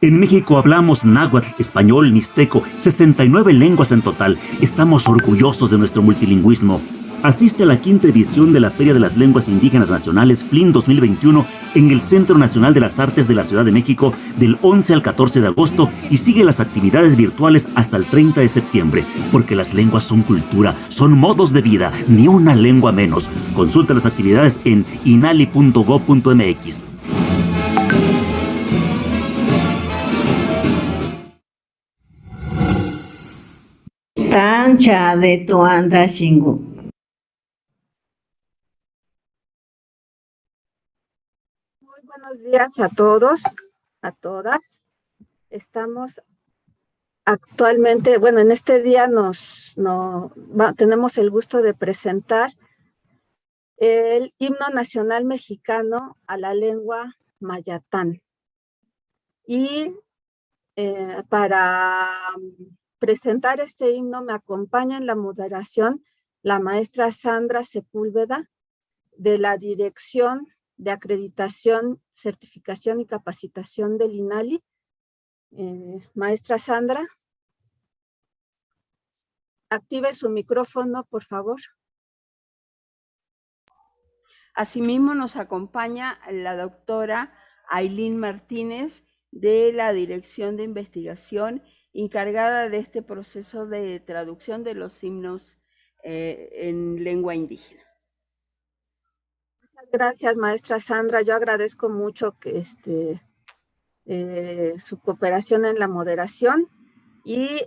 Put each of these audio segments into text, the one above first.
En México hablamos náhuatl, español, mixteco, 69 lenguas en total. Estamos orgullosos de nuestro multilingüismo. Asiste a la quinta edición de la Feria de las Lenguas Indígenas Nacionales FLIN 2021 en el Centro Nacional de las Artes de la Ciudad de México del 11 al 14 de agosto y sigue las actividades virtuales hasta el 30 de septiembre, porque las lenguas son cultura, son modos de vida, ni una lengua menos. Consulta las actividades en inali.go.mx. Tancha de Tuanda Shingu. Muy buenos días a todos, a todas. Estamos actualmente, bueno, en este día tenemos el gusto de presentar el himno nacional mexicano a la lengua mayatán. Y para presentar este himno me acompaña en la moderación la maestra Sandra Sepúlveda de la Dirección de Acreditación, Certificación y Capacitación del INALI. Maestra Sandra, active su micrófono, por favor. Asimismo nos acompaña la doctora Ailín Martínez de la Dirección de Investigación encargada de este proceso de traducción de los himnos en lengua indígena. Muchas gracias, maestra Sandra. Yo agradezco mucho que su cooperación en la moderación. Y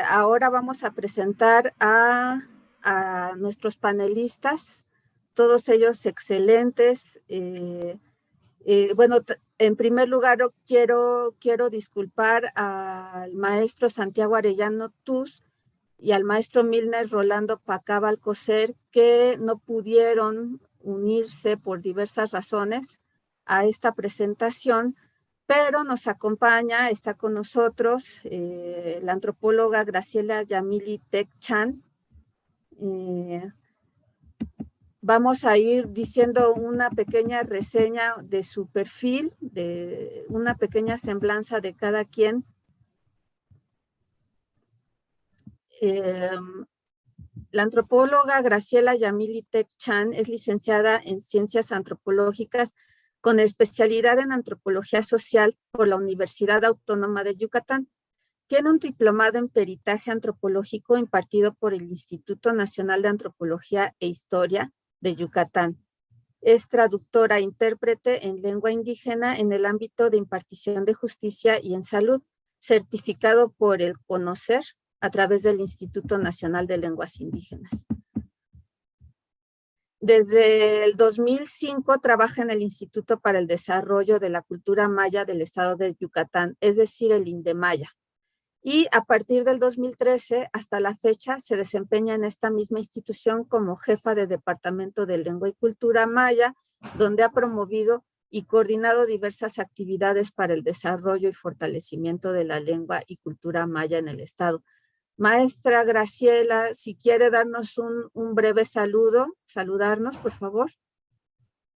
ahora vamos a presentar a nuestros panelistas, todos ellos excelentes. Bueno, en primer lugar quiero disculpar al maestro Santiago Arellano Tuz y al maestro Milner Rolando Pacaba Alcocer, que no pudieron unirse por diversas razones a esta presentación, pero nos acompaña, está con nosotros la antropóloga Graciela Yamili Tech Chan. Vamos a ir diciendo una pequeña reseña de su perfil, de una pequeña semblanza de cada quien. La antropóloga Graciela Yamili Tech Chan es licenciada en Ciencias Antropológicas con especialidad en Antropología Social por la Universidad Autónoma de Yucatán. Tiene un diplomado en Peritaje Antropológico impartido por el Instituto Nacional de Antropología e Historia de Yucatán. Es traductora e intérprete en lengua indígena en el ámbito de impartición de justicia y en salud, certificado por el CONOCER a través del Instituto Nacional de Lenguas Indígenas. Desde el 2005 trabaja en el Instituto para el Desarrollo de la Cultura Maya del Estado de Yucatán, es decir, el INDEMAYA. Y a partir del 2013 hasta la fecha se desempeña en esta misma institución como jefa de Departamento de Lengua y Cultura Maya, donde ha promovido y coordinado diversas actividades para el desarrollo y fortalecimiento de la lengua y cultura maya en el Estado. Maestra Graciela, si quiere darnos un breve saludarnos, por favor.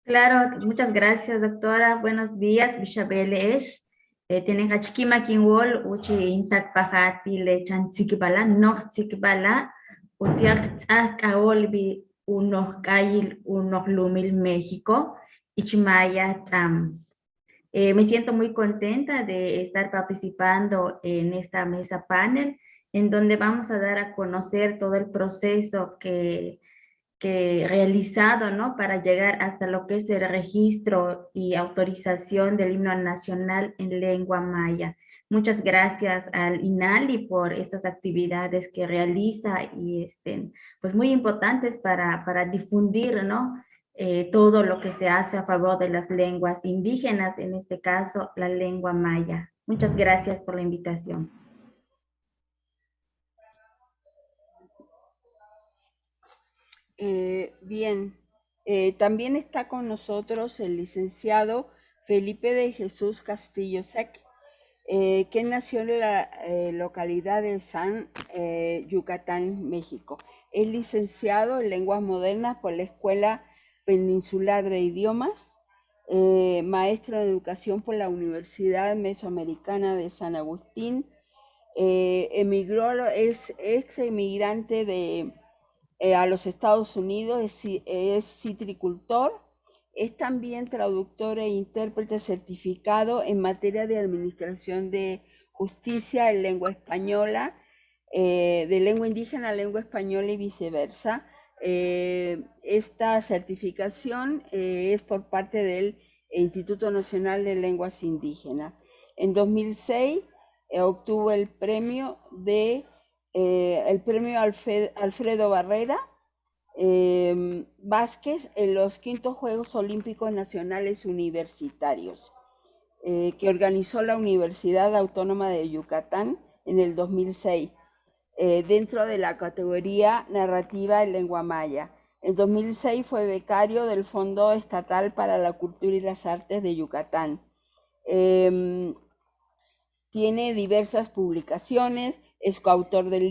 Claro, muchas gracias, doctora. Buenos días, Bishabelesh. Tienen hachkima kinwol, uchi intak pajati le chantzikibala, no tzikibala, utiak tzakaolbi unos kayil, unos lumil México, ichimaya tam. Me siento muy contenta de estar participando en esta mesa panel, en donde vamos a dar a conocer todo el proceso que realizado, ¿no? Para llegar hasta lo que es el registro y autorización del himno nacional en lengua maya. Muchas gracias al INALI por estas actividades que realiza y pues muy importantes para difundir, ¿no? Todo lo que se hace a favor de las lenguas indígenas, en este caso la lengua maya. Muchas gracias por la invitación. Bien, también está con nosotros el licenciado Felipe de Jesús Castillo Sec, que nació en la localidad de San Yucatán, México. Es licenciado en Lenguas Modernas por la Escuela Peninsular de Idiomas maestro de educación por la Universidad Mesoamericana de San Agustín. Emigró, es ex emigrante a los Estados Unidos, es citricultor, es también traductor e intérprete certificado en materia de administración de justicia en lengua española, de lengua indígena a lengua española y viceversa. Esta certificación es por parte del Instituto Nacional de Lenguas Indígenas. En 2006 obtuvo el premio Alfredo Barrera Vázquez en los quintos Juegos Olímpicos Nacionales Universitarios que organizó la Universidad Autónoma de Yucatán en el 2006 dentro de la categoría narrativa en lengua maya. En 2006 fue becario del Fondo Estatal para la Cultura y las Artes de Yucatán. Tiene diversas publicaciones, es coautor del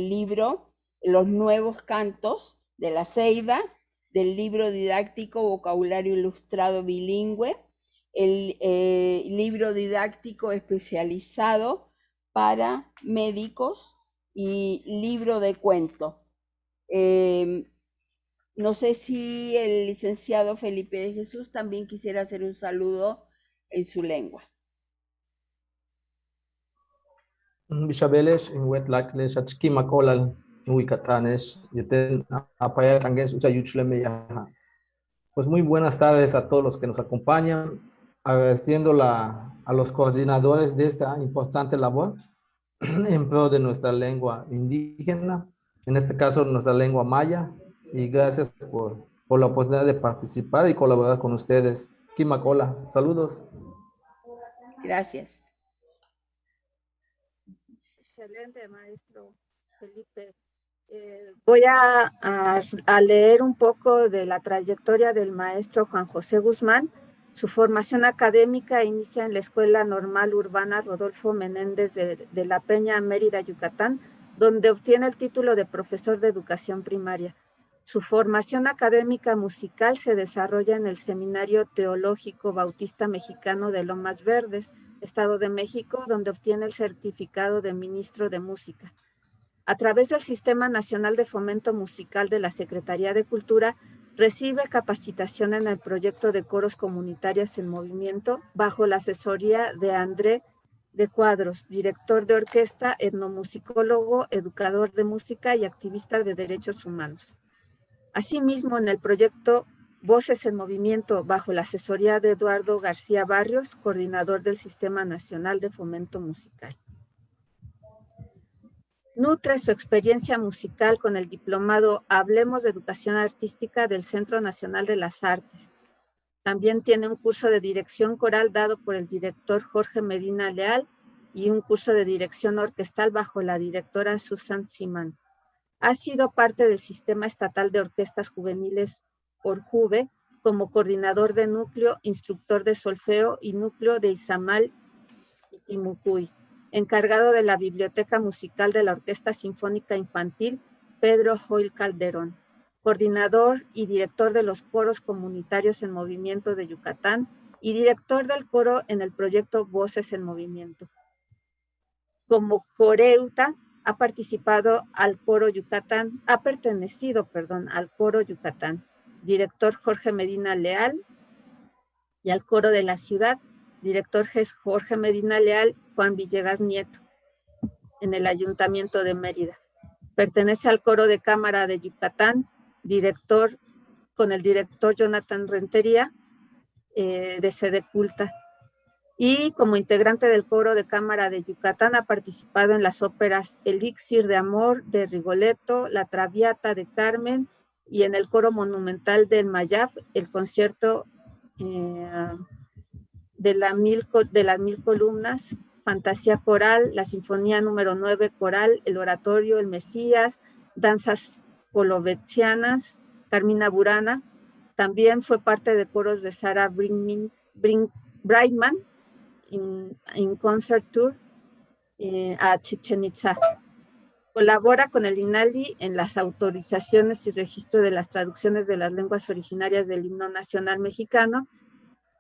libro Los Nuevos Cantos de la Ceiba, del libro didáctico Vocabulario Ilustrado Bilingüe, el libro didáctico especializado para médicos y libro de cuento. No sé si el licenciado Felipe de Jesús también quisiera hacer un saludo en su lengua. Bishabeles en Wetlakles Achkima Kolal Nuicatanes Yeten Apaya Tangues Uchayuchlemeyaha. Pues muy buenas tardes a todos los que nos acompañan, agradeciendo a los coordinadores de esta importante labor en pro de nuestra lengua indígena, en este caso nuestra lengua maya, y gracias por la oportunidad de participar y colaborar con ustedes. Kimakola, saludos. Gracias. Excelente, maestro Felipe. Voy a leer un poco de la trayectoria del maestro Juan José Guzmán. Su formación académica inicia en la Escuela Normal Urbana Rodolfo Menéndez de la Peña, Mérida, Yucatán, donde obtiene el título de profesor de educación primaria. Su formación académica musical se desarrolla en el Seminario Teológico Bautista Mexicano de Lomas Verdes, Estado de México, donde obtiene el certificado de ministro de música. A través del Sistema Nacional de Fomento Musical de la Secretaría de Cultura, recibe capacitación en el proyecto de coros comunitarios en movimiento bajo la asesoría de André de Cuadros, director de orquesta, etnomusicólogo, educador de música y activista de derechos humanos. Asimismo, en el proyecto Voces en Movimiento, bajo la asesoría de Eduardo García Barrios, coordinador del Sistema Nacional de Fomento Musical. Nutre su experiencia musical con el diplomado Hablemos de Educación Artística del Centro Nacional de las Artes. También tiene un curso de dirección coral dado por el director Jorge Medina Leal y un curso de dirección orquestal bajo la directora Susan Simán. Ha sido parte del Sistema Estatal de Orquestas Juveniles Orjuve como coordinador de núcleo, instructor de solfeo y núcleo de Izamal y Timucuy. Encargado de la Biblioteca Musical de la Orquesta Sinfónica Infantil, Pedro Joil Calderón, coordinador y director de los coros comunitarios en movimiento de Yucatán y director del coro en el proyecto Voces en Movimiento. Como coreuta, ha pertenecido al coro Yucatán, director Jorge Medina Leal, y al coro de la ciudad, director Jorge Medina Leal, Juan Villegas Nieto, en el Ayuntamiento de Mérida. Pertenece al coro de cámara de Yucatán, con el director Jonathan Rentería, de Sede Culta. Y como integrante del coro de cámara de Yucatán ha participado en las óperas Elixir de Amor de Rigoletto, La Traviata de Carmen, y en el coro monumental del Mayab, el concierto de las mil columnas, Fantasía Coral, la Sinfonía número 9 Coral, el Oratorio, el Mesías, Danzas Polovetzianas, Carmina Burana. También fue parte de coros de Sarah Brightman en Concert Tour a Chichen Itza. Colabora con el INALI en las autorizaciones y registro de las traducciones de las lenguas originarias del himno nacional mexicano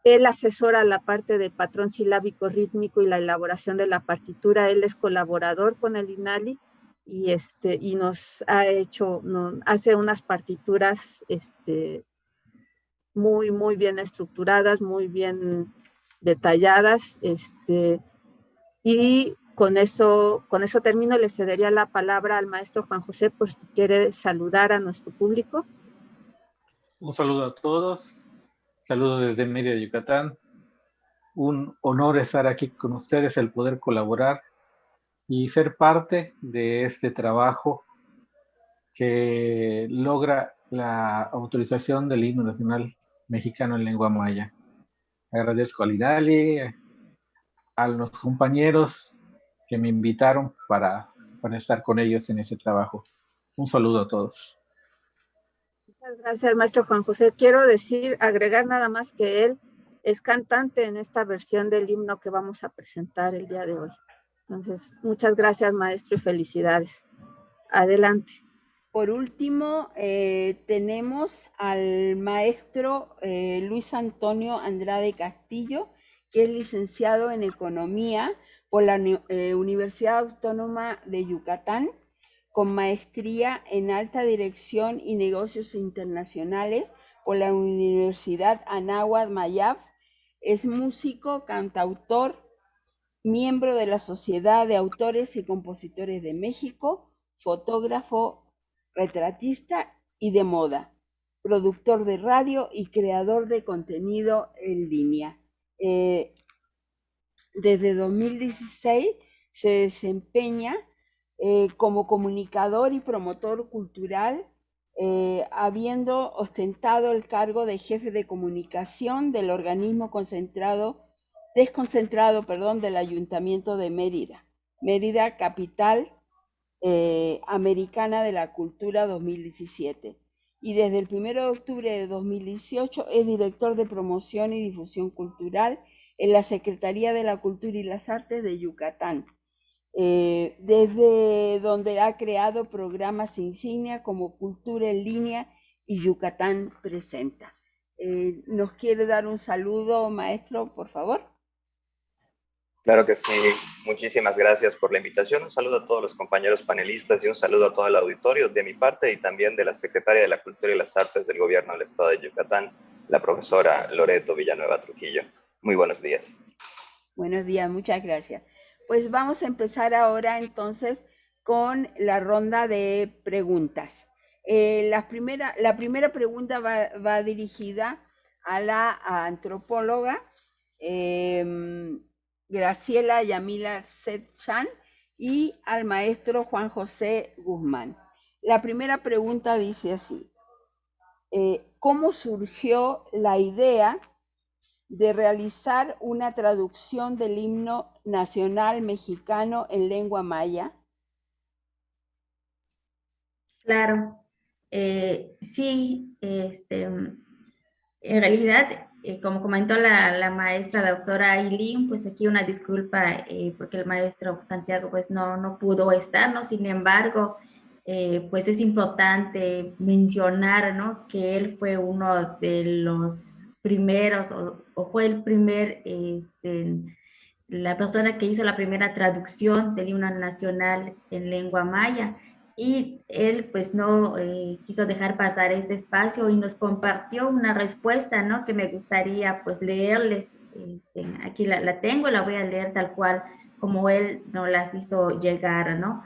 Él asesora la parte de patrón silábico rítmico y la elaboración de la partitura. Él es colaborador con el INALI y nos hace unas partituras muy, muy bien estructuradas, muy bien detalladas. Y con eso termino. Le cedería la palabra al maestro Juan José por si quiere saludar a nuestro público. Un saludo a todos. Saludos desde Mérida, Yucatán. Un honor estar aquí con ustedes, el poder colaborar y ser parte de este trabajo que logra la autorización del himno nacional mexicano en lengua maya. Agradezco al INALI, a los compañeros que me invitaron para estar con ellos en ese trabajo. Un saludo a todos. Muchas gracias, maestro Juan José. Quiero agregar nada más que él es cantante en esta versión del himno que vamos a presentar el día de hoy. Entonces, muchas gracias, maestro, y felicidades. Adelante. Por último, tenemos al maestro Luis Antonio Andrade Castillo, que es licenciado en Economía por la Universidad Autónoma de Yucatán, con maestría en Alta Dirección y Negocios Internacionales por la Universidad Anáhuac Mayab. Es músico, cantautor, miembro de la Sociedad de Autores y Compositores de México, fotógrafo, retratista y de moda, productor de radio y creador de contenido en línea. Desde 2016 se desempeña como comunicador y promotor cultural, habiendo ostentado el cargo de jefe de comunicación del organismo desconcentrado del Ayuntamiento de Mérida, capital Americana de la Cultura 2017. Y desde el 1 de octubre de 2018 es director de promoción y difusión cultural en la Secretaría de la Cultura y las Artes de Yucatán, desde donde ha creado programas insignia como Cultura en Línea y Yucatán Presenta. ¿Nos quiere dar un saludo, maestro, por favor? Claro que sí. Muchísimas gracias por la invitación. Un saludo a todos los compañeros panelistas y un saludo a todo el auditorio de mi parte y también de la Secretaria de la Cultura y las Artes del Gobierno del Estado de Yucatán, la profesora Loreto Villanueva Trujillo. Muy buenos días. Buenos días, muchas gracias. Pues vamos a empezar ahora entonces con la ronda de preguntas. La primera pregunta va dirigida a la antropóloga Graciela Yamila Setchan y al maestro Juan José Guzmán. La primera pregunta dice así: ¿cómo surgió la idea de realizar una traducción del himno nacional mexicano en lengua maya? Claro, sí, en realidad, como comentó la maestra, la doctora Ailín, pues aquí una disculpa porque el maestro Santiago pues no pudo estar, ¿no? Sin embargo, pues es importante mencionar, ¿no?, que él fue uno de los primeros, o fue el primer, la persona que hizo la primera traducción del himno nacional en lengua maya. Y él pues no quiso dejar pasar este espacio y nos compartió una respuesta, ¿no?, que me gustaría pues leerles. Aquí la tengo, la voy a leer tal cual como él nos las hizo llegar, ¿no?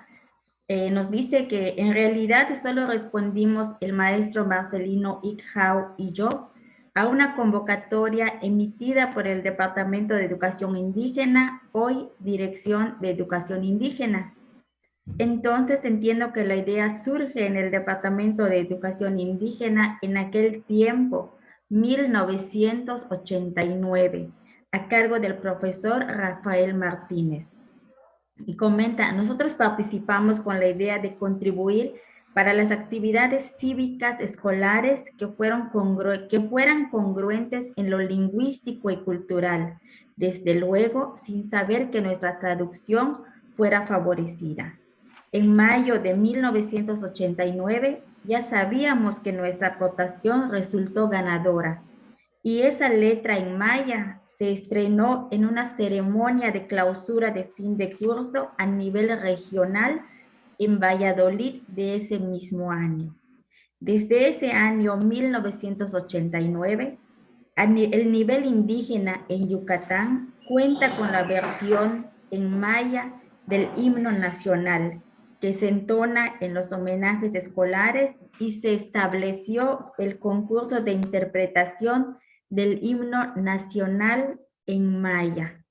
Nos dice que en realidad solo respondimos el maestro Marcelino Ikhau y yo a una convocatoria emitida por el Departamento de Educación Indígena, hoy Dirección de Educación Indígena. Entonces entiendo que la idea surge en el Departamento de Educación Indígena en aquel tiempo, 1989, a cargo del profesor Rafael Martínez. Y comenta: nosotros participamos con la idea de contribuir para las actividades cívicas escolares que fueran congruentes en lo lingüístico y cultural, desde luego sin saber que nuestra traducción fuera favorecida. En mayo de 1989 ya sabíamos que nuestra aportación resultó ganadora y esa letra en maya se estrenó en una ceremonia de clausura de fin de curso a nivel regional en Valladolid de ese mismo año. Desde ese año 1989, el nivel indígena en Yucatán cuenta con la versión en maya del himno nacional, que se entona en los homenajes escolares, y se estableció el concurso de interpretación del himno nacional en maya.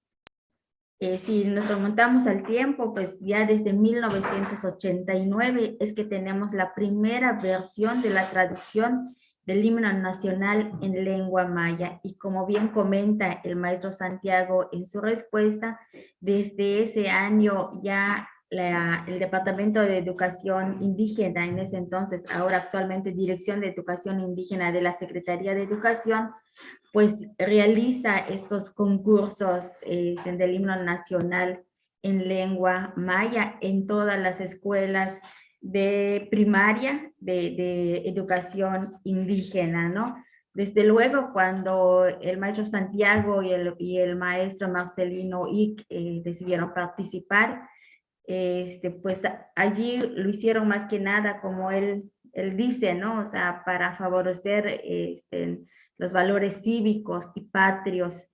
Si nos remontamos al tiempo, pues ya desde 1989 es que tenemos la primera versión de la traducción del himno nacional en lengua maya. Y como bien comenta el maestro Santiago en su respuesta, desde ese año ya el Departamento de Educación Indígena, en ese entonces, ahora actualmente Dirección de Educación Indígena de la Secretaría de Educación, pues realiza estos concursos del himno nacional en lengua maya en todas las escuelas de primaria de educación indígena, ¿no? Desde luego, cuando el maestro Santiago y el maestro Marcelino Ick decidieron participar, pues allí lo hicieron más que nada, como él dice, ¿no? O sea, para favorecer los valores cívicos y patrios,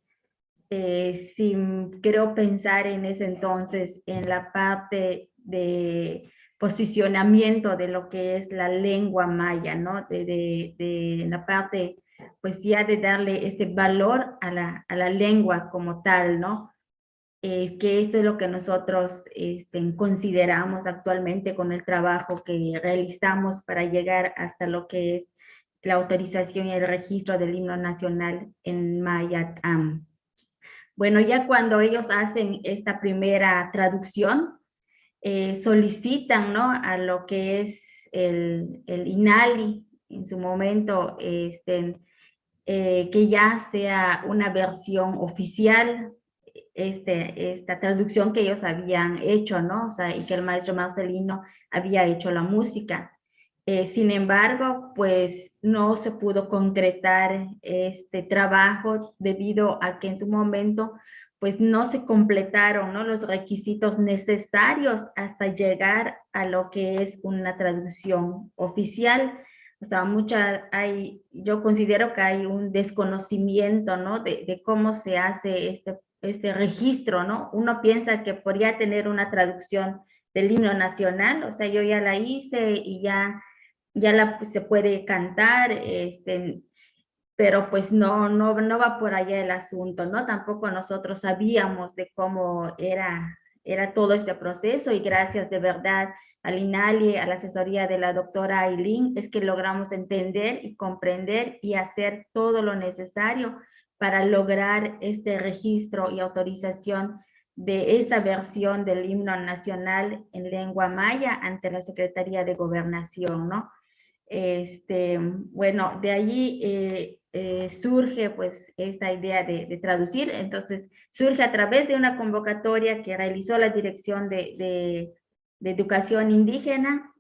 sin, creo, pensar en ese entonces en la parte de posicionamiento de lo que es la lengua maya, ¿no? De la parte, pues ya de darle este valor a la lengua como tal, ¿no? Que esto es lo que nosotros consideramos actualmente con el trabajo que realizamos para llegar hasta lo que es la autorización y el registro del himno nacional en maya. Bueno, ya cuando ellos hacen esta primera traducción, solicitan, ¿no?, a lo que es el INALI en su momento, que ya sea una versión oficial, esta traducción que ellos habían hecho, ¿no? O sea, y que el maestro Marcelino había hecho la música. Sin embargo, pues no se pudo concretar este trabajo debido a que en su momento pues no se completaron, ¿no?, los requisitos necesarios hasta llegar a lo que es una traducción oficial. O sea, yo considero que hay un desconocimiento, ¿no?, de cómo se hace este registro, ¿no? Uno piensa que por ya tener una traducción del himno nacional, o sea, yo ya la hice y ya se puede cantar, pero pues no va por allá el asunto, ¿no? Tampoco nosotros sabíamos de cómo era todo este proceso, y gracias de verdad al INALI, a la asesoría de la doctora Ailín, es que logramos entender y comprender y hacer todo lo necesario para lograr este registro y autorización de esta versión del himno nacional en lengua maya ante la Secretaría de Gobernación, ¿no? Bueno, de allí surge pues esta idea de traducir. Entonces surge a través de una convocatoria que realizó la Dirección de Educación Indígena.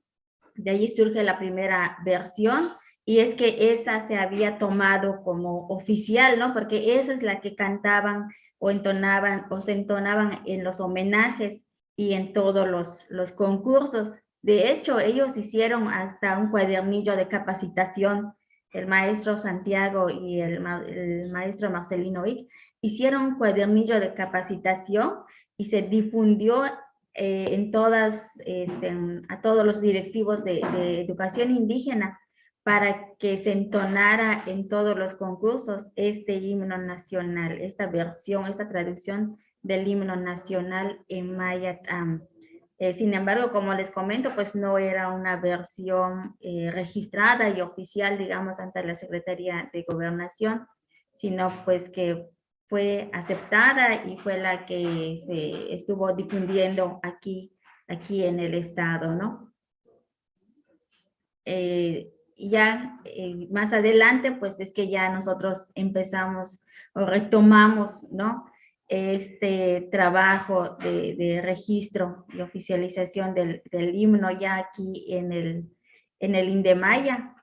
De allí surge la primera versión, y es que esa se había tomado como oficial, ¿no? Porque esa es la que cantaban o entonaban o se entonaban en los homenajes y en todos los concursos. De hecho, ellos hicieron hasta un cuadernillo de capacitación. El maestro Santiago y el maestro Marcelino Ick hicieron un cuadernillo de capacitación y se difundió a todos los directivos de educación indígena, para que se entonara en todos los concursos este himno nacional, esta versión, esta traducción del himno nacional en maya. Sin embargo, como les comento, pues no era una versión registrada y oficial, digamos, ante la Secretaría de Gobernación, sino pues que fue aceptada y fue la que se estuvo difundiendo aquí en el estado, ¿no? Más adelante, pues es que ya nosotros empezamos o retomamos, ¿no?, este trabajo de registro y oficialización del himno ya aquí en el INDEMAYA.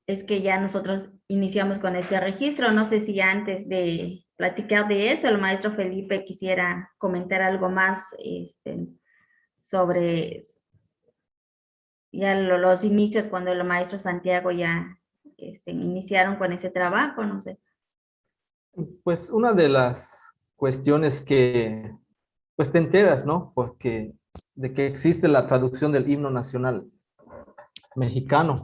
Es que ya nosotros iniciamos con este registro. No sé si antes de platicar de eso, el maestro Felipe quisiera comentar algo más sobre ya los inicios cuando el maestro Santiago ya iniciaron con ese trabajo, no sé. Pues una de las cuestiones que pues te enteras, ¿no? Porque de que existe la traducción del himno nacional mexicano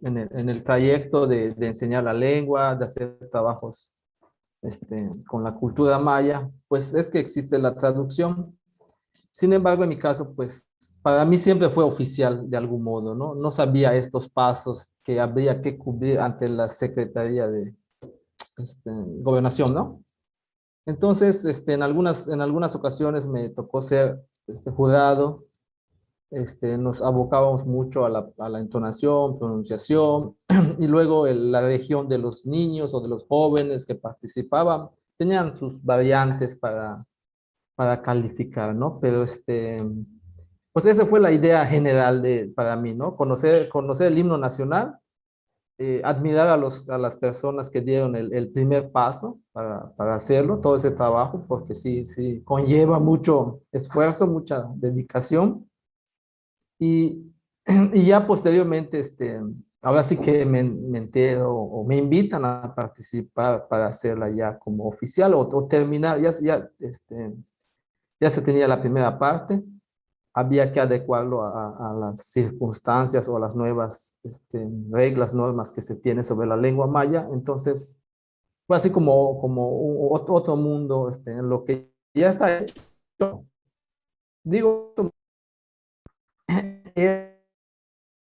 en el trayecto de enseñar la lengua, de hacer trabajos con la cultura maya, pues es que existe la traducción. Sin embargo, en mi caso, pues para mí siempre fue oficial de algún modo, ¿no? No sabía estos pasos que habría que cubrir ante la Secretaría de Gobernación, ¿no? Entonces, en algunas ocasiones me tocó ser jurado. Nos abocábamos mucho a la entonación, pronunciación, y luego la región de los niños o de los jóvenes que participaban tenían sus variantes para calificar, ¿no? Pero pues esa fue la idea general para mí, ¿no? Conocer el himno nacional, admirar a las personas que dieron el primer paso para hacerlo, todo ese trabajo, porque sí conlleva mucho esfuerzo, mucha dedicación. Y, y ya posteriormente, ahora sí que me entero o me invitan a participar para hacerla ya como oficial o terminar, ya se tenía la primera parte, había que adecuarlo a las circunstancias o a las nuevas reglas, normas que se tienen sobre la lengua maya. Entonces, fue así como otro mundo en lo que ya está hecho. Digo, es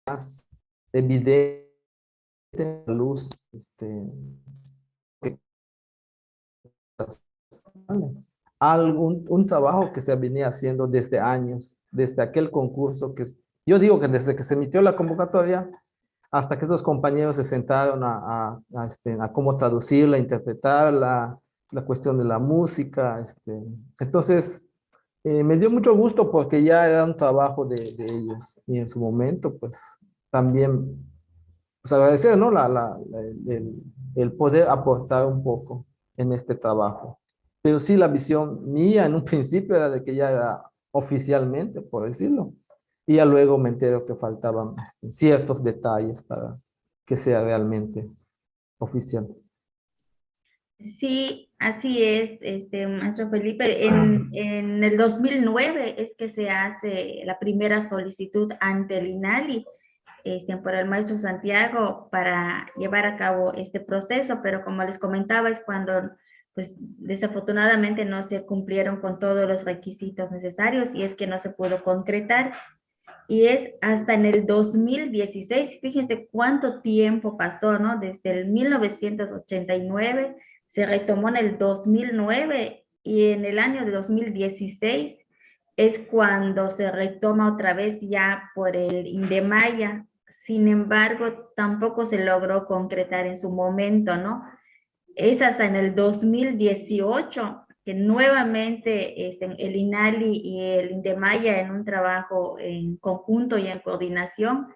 más evidente la luz, que- un trabajo que se venía haciendo desde años, desde aquel concurso yo digo que desde que se emitió la convocatoria hasta que esos compañeros se sentaron a cómo traducirla, interpretarla, la cuestión de la música, entonces me dio mucho gusto porque ya era un trabajo de ellos y en su momento pues también pues agradecer, ¿no? El poder aportar un poco en este trabajo. Pero sí, la visión mía en un principio era de que ya era oficialmente, por decirlo. Y ya luego me entero que faltaban ciertos detalles para que sea realmente oficial. Sí, así es, maestro Felipe. En el 2009 es que se hace la primera solicitud ante el INALI por el maestro Santiago para llevar a cabo este proceso, pero como les comentaba, es cuando pues desafortunadamente no se cumplieron con todos los requisitos necesarios y es que no se pudo concretar. Y es hasta en el 2016, fíjense cuánto tiempo pasó, ¿no? Desde el 1989, se retomó en el 2009 y en el año de 2016 es cuando se retoma otra vez ya por el INDEMAYA. Sin embargo, tampoco se logró concretar en su momento, ¿no? Es hasta en el 2018 que nuevamente el INALI y el INDEMAYA en un trabajo en conjunto y en coordinación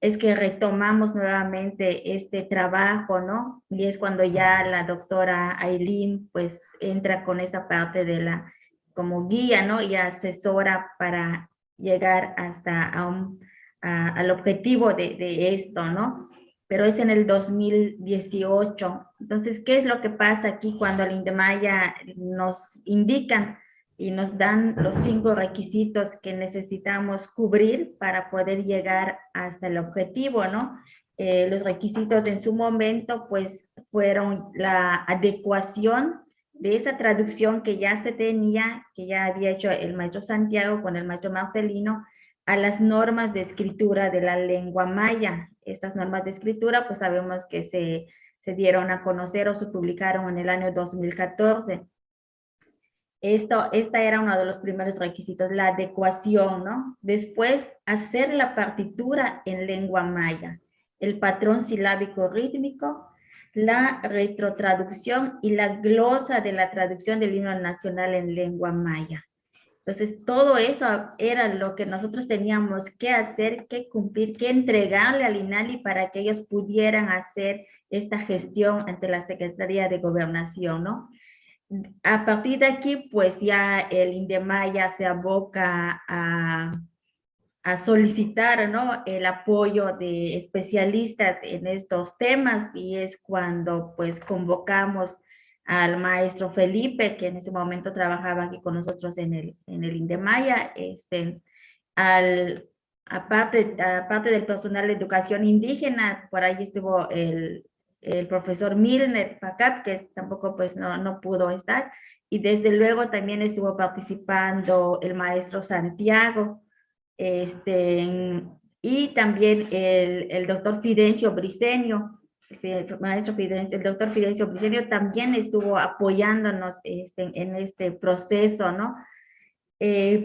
es que retomamos nuevamente este trabajo, ¿no? Y es cuando ya la doctora Ailín pues entra con esta parte de la como guía, ¿no? Y asesora para llegar hasta al objetivo de esto, ¿no? Pero es en el 2018. Entonces, ¿qué es lo que pasa aquí cuando el INDEMAYA nos indican y nos dan los 5 requisitos que necesitamos cubrir para poder llegar hasta el objetivo, ¿no? Los requisitos en su momento, pues, fueron la adecuación de esa traducción que ya se tenía, que ya había hecho el maestro Santiago con el maestro Marcelino, a las normas de escritura de la lengua maya. Estas normas de escritura, pues sabemos que se dieron a conocer o se publicaron en el año 2014. Esta era uno de los primeros requisitos, la adecuación, ¿no? Después, hacer la partitura en lengua maya, el patrón silábico rítmico, la retrotraducción y la glosa de la traducción del himno nacional en lengua maya. Entonces, todo eso era lo que nosotros teníamos que hacer, que cumplir, que entregarle al INALI para que ellos pudieran hacer esta gestión ante la Secretaría de Gobernación, ¿no? A partir de aquí, pues ya el INDEMAYA se aboca a solicitar, ¿no?, el apoyo de especialistas en estos temas, y es cuando pues convocamos al maestro Felipe, que en ese momento trabajaba aquí con nosotros en el INDEMAYA, aparte del personal de educación indígena, por ahí estuvo el profesor Milner Pacap, que tampoco pues no pudo estar, y desde luego también estuvo participando el maestro Santiago, y también el doctor Fidencio Briceño, el maestro Fidencio, el doctor Fidencio Briceño también estuvo apoyándonos en este proceso, ¿no?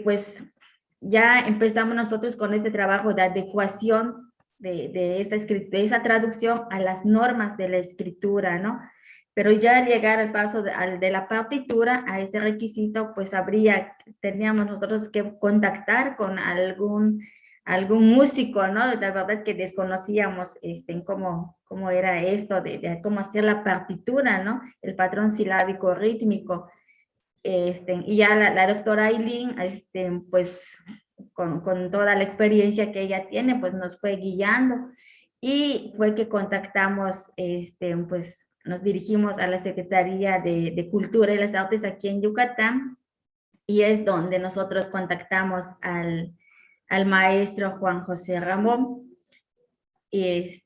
Pues ya empezamos nosotros con este trabajo de adecuación de esa traducción a las normas de la escritura, ¿no? Pero ya al llegar al paso de la partitura, a ese requisito, pues teníamos nosotros que contactar con algún músico, ¿no? La verdad que desconocíamos cómo era esto, de cómo hacer la partitura, ¿no? El patrón silábico rítmico. Y ya la doctora Aileen, pues con toda la experiencia que ella tiene, pues nos fue guiando, y fue que contactamos, pues nos dirigimos a la Secretaría de Cultura y las Artes aquí en Yucatán, y es donde nosotros contactamos al maestro Juan José Ramón, y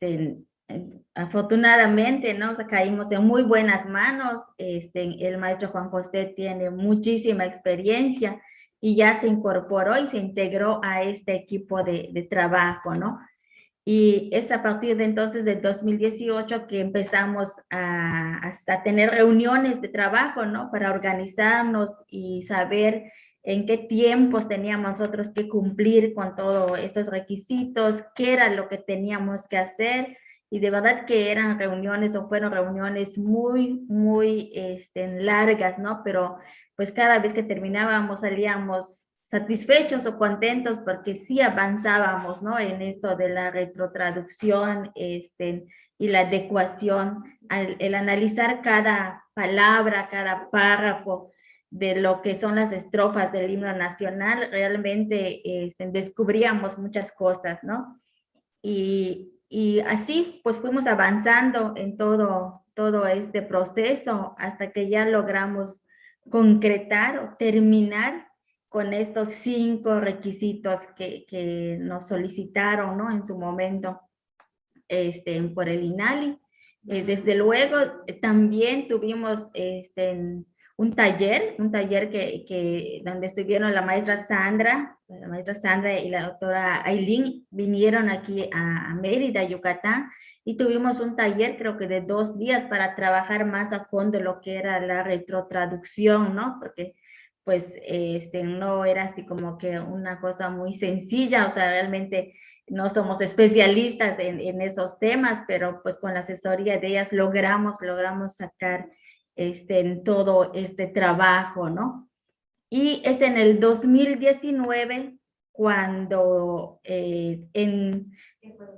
afortunadamente, ¿no? O sea, caímos en muy buenas manos. El maestro Juan José tiene muchísima experiencia y ya se incorporó y se integró a este equipo de trabajo, ¿no? Y es a partir de entonces, del 2018, que empezamos a tener reuniones de trabajo, ¿no? Para organizarnos y saber en qué tiempos teníamos nosotros que cumplir con todos estos requisitos, qué era lo que teníamos que hacer. Y de verdad que eran reuniones, o fueron reuniones muy largas, ¿no? Pero pues cada vez que terminábamos salíamos satisfechos o contentos, porque sí avanzábamos, ¿no? En esto de la retrotraducción y la adecuación, el analizar cada palabra, cada párrafo de lo que son las estrofas del himno nacional. Realmente descubríamos muchas cosas, ¿no? Y así pues fuimos avanzando en todo este proceso, hasta que ya logramos concretar o terminar con estos 5 requisitos que nos solicitaron, ¿no? En su momento por el INALI. Desde luego también tuvimos un taller donde estuvieron la maestra Sandra y la doctora Aileen, vinieron aquí a Mérida, Yucatán, y tuvimos un taller, creo que de 2 días, para trabajar más a fondo lo que era la retrotraducción, ¿no? Porque pues no era así como que una cosa muy sencilla, o sea, realmente no somos especialistas en esos temas, pero pues con la asesoría de ellas logramos sacar en todo este trabajo, ¿no? Y es en el 2019 cuando en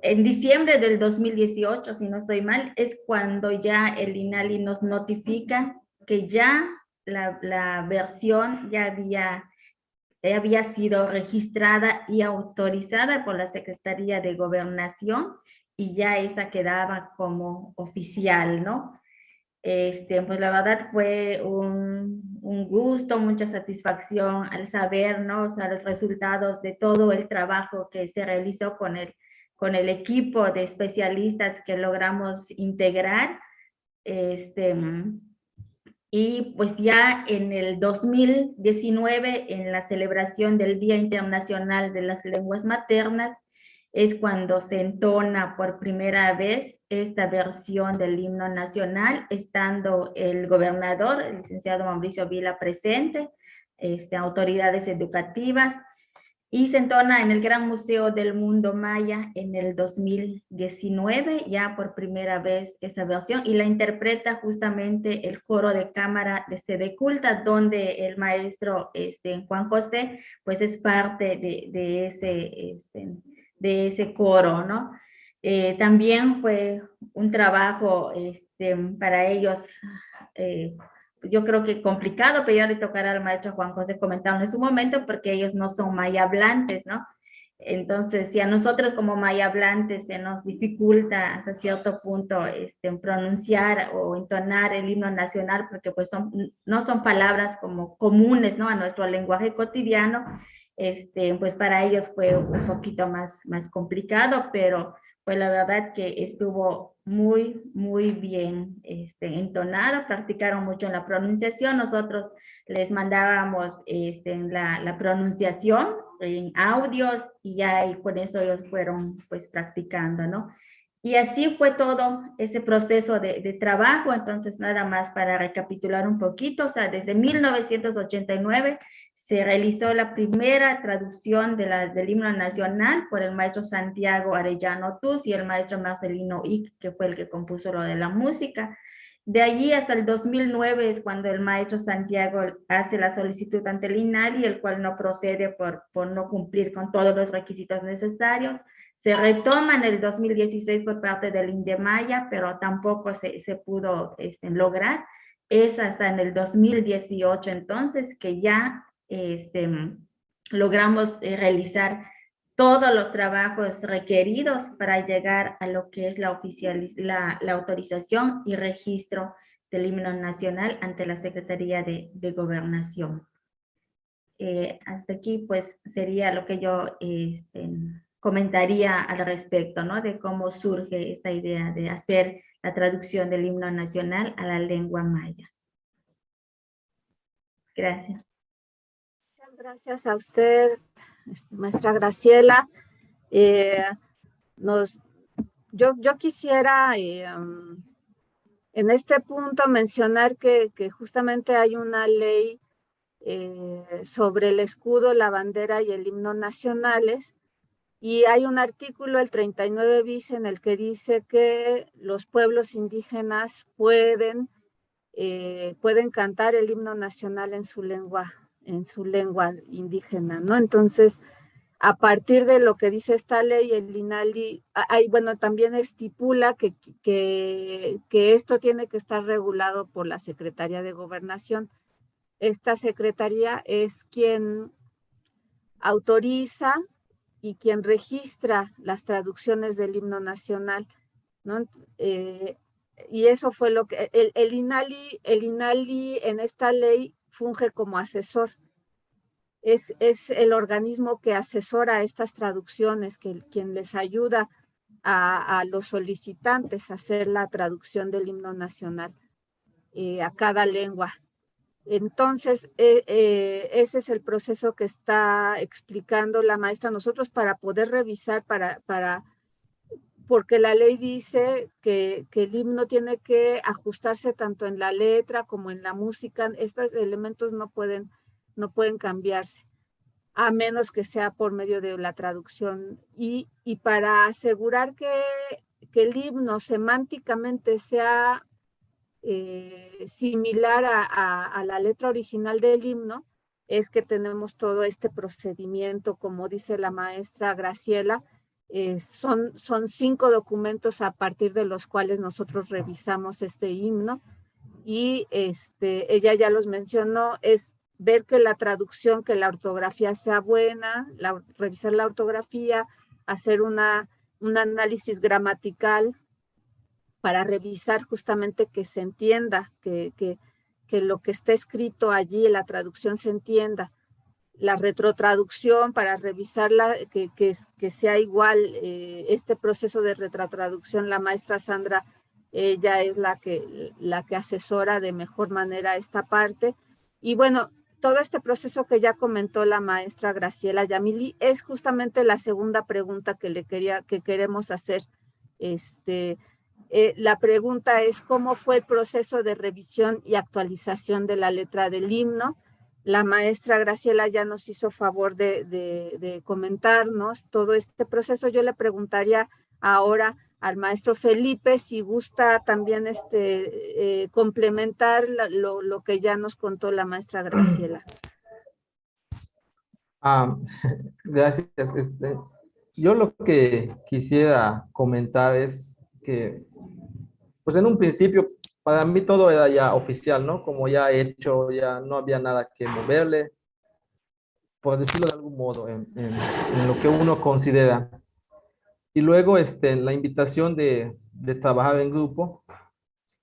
diciembre del 2018, si no estoy mal, es cuando ya el INALI nos notifica que ya la versión ya había sido registrada y autorizada por la Secretaría de Gobernación, y ya esa quedaba como oficial, ¿no? Pues la verdad fue un gusto, mucha satisfacción al saber, ¿no? O sea, los resultados de todo el trabajo que se realizó con el equipo de especialistas que logramos integrar. Y pues ya en el 2019, en la celebración del Día Internacional de las Lenguas Maternas, es cuando se entona por primera vez esta versión del himno nacional, estando el gobernador, el licenciado Mauricio Vila, presente, autoridades educativas, y se entona en el Gran Museo del Mundo Maya en el 2019, ya por primera vez esa versión, y la interpreta justamente el coro de cámara de Sede Culta, donde el maestro Juan José, pues es parte de ese coro, ¿no? También fue un trabajo para ellos, yo creo que complicado, pero ya le tocará al maestro Juan José comentarlo en su momento, porque ellos no son maya hablantes, ¿no? Entonces, si a nosotros como maya hablantes se nos dificulta hasta cierto punto pronunciar o entonar el himno nacional, porque pues no son palabras como comunes, ¿no? A nuestro lenguaje cotidiano, pues para ellos fue un poquito más complicado, pero pues la verdad que estuvo muy bien entonado, practicaron mucho en la pronunciación, nosotros les mandábamos la pronunciación en audios y ya y con eso ellos fueron pues practicando, ¿no? Y así fue todo ese proceso de trabajo. Entonces nada más para recapitular un poquito, o sea, desde 1989 se realizó la primera traducción del himno nacional por el maestro Santiago Arellano Tuz y el maestro Marcelino Ick, que fue el que compuso lo de la música. De allí hasta el 2009 es cuando el maestro Santiago hace la solicitud ante el INALI, el cual no procede por no cumplir con todos los requisitos necesarios. Se retoma en el 2016 por parte del INDEMAYA, pero tampoco se pudo lograr. Es hasta en el 2018 entonces que ya logramos realizar todos los trabajos requeridos para llegar a lo que es la autorización y registro del himno nacional ante la Secretaría de Gobernación. Hasta aquí pues sería lo que yo comentaría al respecto, ¿no? De cómo surge esta idea de hacer la traducción del himno nacional a la lengua maya. Gracias. Muchas gracias a usted, maestra Graciela. Yo quisiera en este punto mencionar que justamente hay una ley sobre el escudo, la bandera y el himno nacionales, y hay un artículo, el 39 bis, en el que dice que los pueblos indígenas pueden cantar el himno nacional en su lengua indígena, ¿no? Entonces, a partir de lo que dice esta ley, el INALI, bueno, también estipula que esto tiene que estar regulado por la Secretaría de Gobernación. Esta secretaría es quien autoriza y quien registra las traducciones del himno nacional, ¿no? Y eso fue lo que el INALI en esta ley funge como asesor. Es el organismo que asesora estas traducciones, quien les ayuda a los solicitantes a hacer la traducción del himno nacional a cada lengua. Entonces, ese es el proceso que está explicando la maestra. Nosotros para poder revisar, porque la ley dice que el himno tiene que ajustarse tanto en la letra como en la música. Estos elementos no pueden cambiarse, a menos que sea por medio de la traducción. Y para asegurar que el himno semánticamente sea similar a la letra original del himno, es que tenemos todo este procedimiento, como dice la maestra Graciela. Son 5 documentos a partir de los cuales nosotros revisamos este himno, y ella ya los mencionó, es ver que la traducción, que la ortografía sea buena, revisar la ortografía, hacer un análisis gramatical para revisar justamente que se entienda, que lo que está escrito allí, la traducción se entienda. La retrotraducción para revisarla, que sea igual. Este proceso de retrotraducción, la maestra Sandra, ella es la que asesora de mejor manera esta parte. Y bueno, todo este proceso que ya comentó la maestra Graciela Yamili es justamente la segunda pregunta que queremos hacer. La pregunta es: ¿cómo fue el proceso de revisión y actualización de la letra del himno? La maestra Graciela ya nos hizo favor de comentarnos todo este proceso. Yo le preguntaría ahora al maestro Felipe si gusta también complementar lo que ya nos contó la maestra Graciela. Gracias. Yo lo que quisiera comentar es que, pues en un principio, para mí todo era ya oficial, ¿no? Como ya hecho, ya no había nada que moverle, por decirlo de algún modo, en lo que uno considera. Y luego la invitación de trabajar en grupo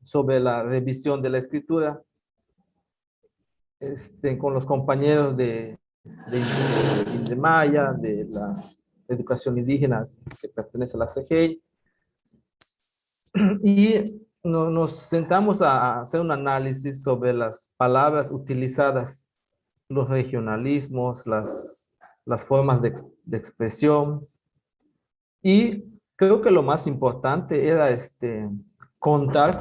sobre la revisión de la escritura con los compañeros de Maya, de la educación indígena que pertenece a la CGI. Y nos sentamos a hacer un análisis sobre las palabras utilizadas, los regionalismos, las formas de expresión. Y creo que lo más importante era contar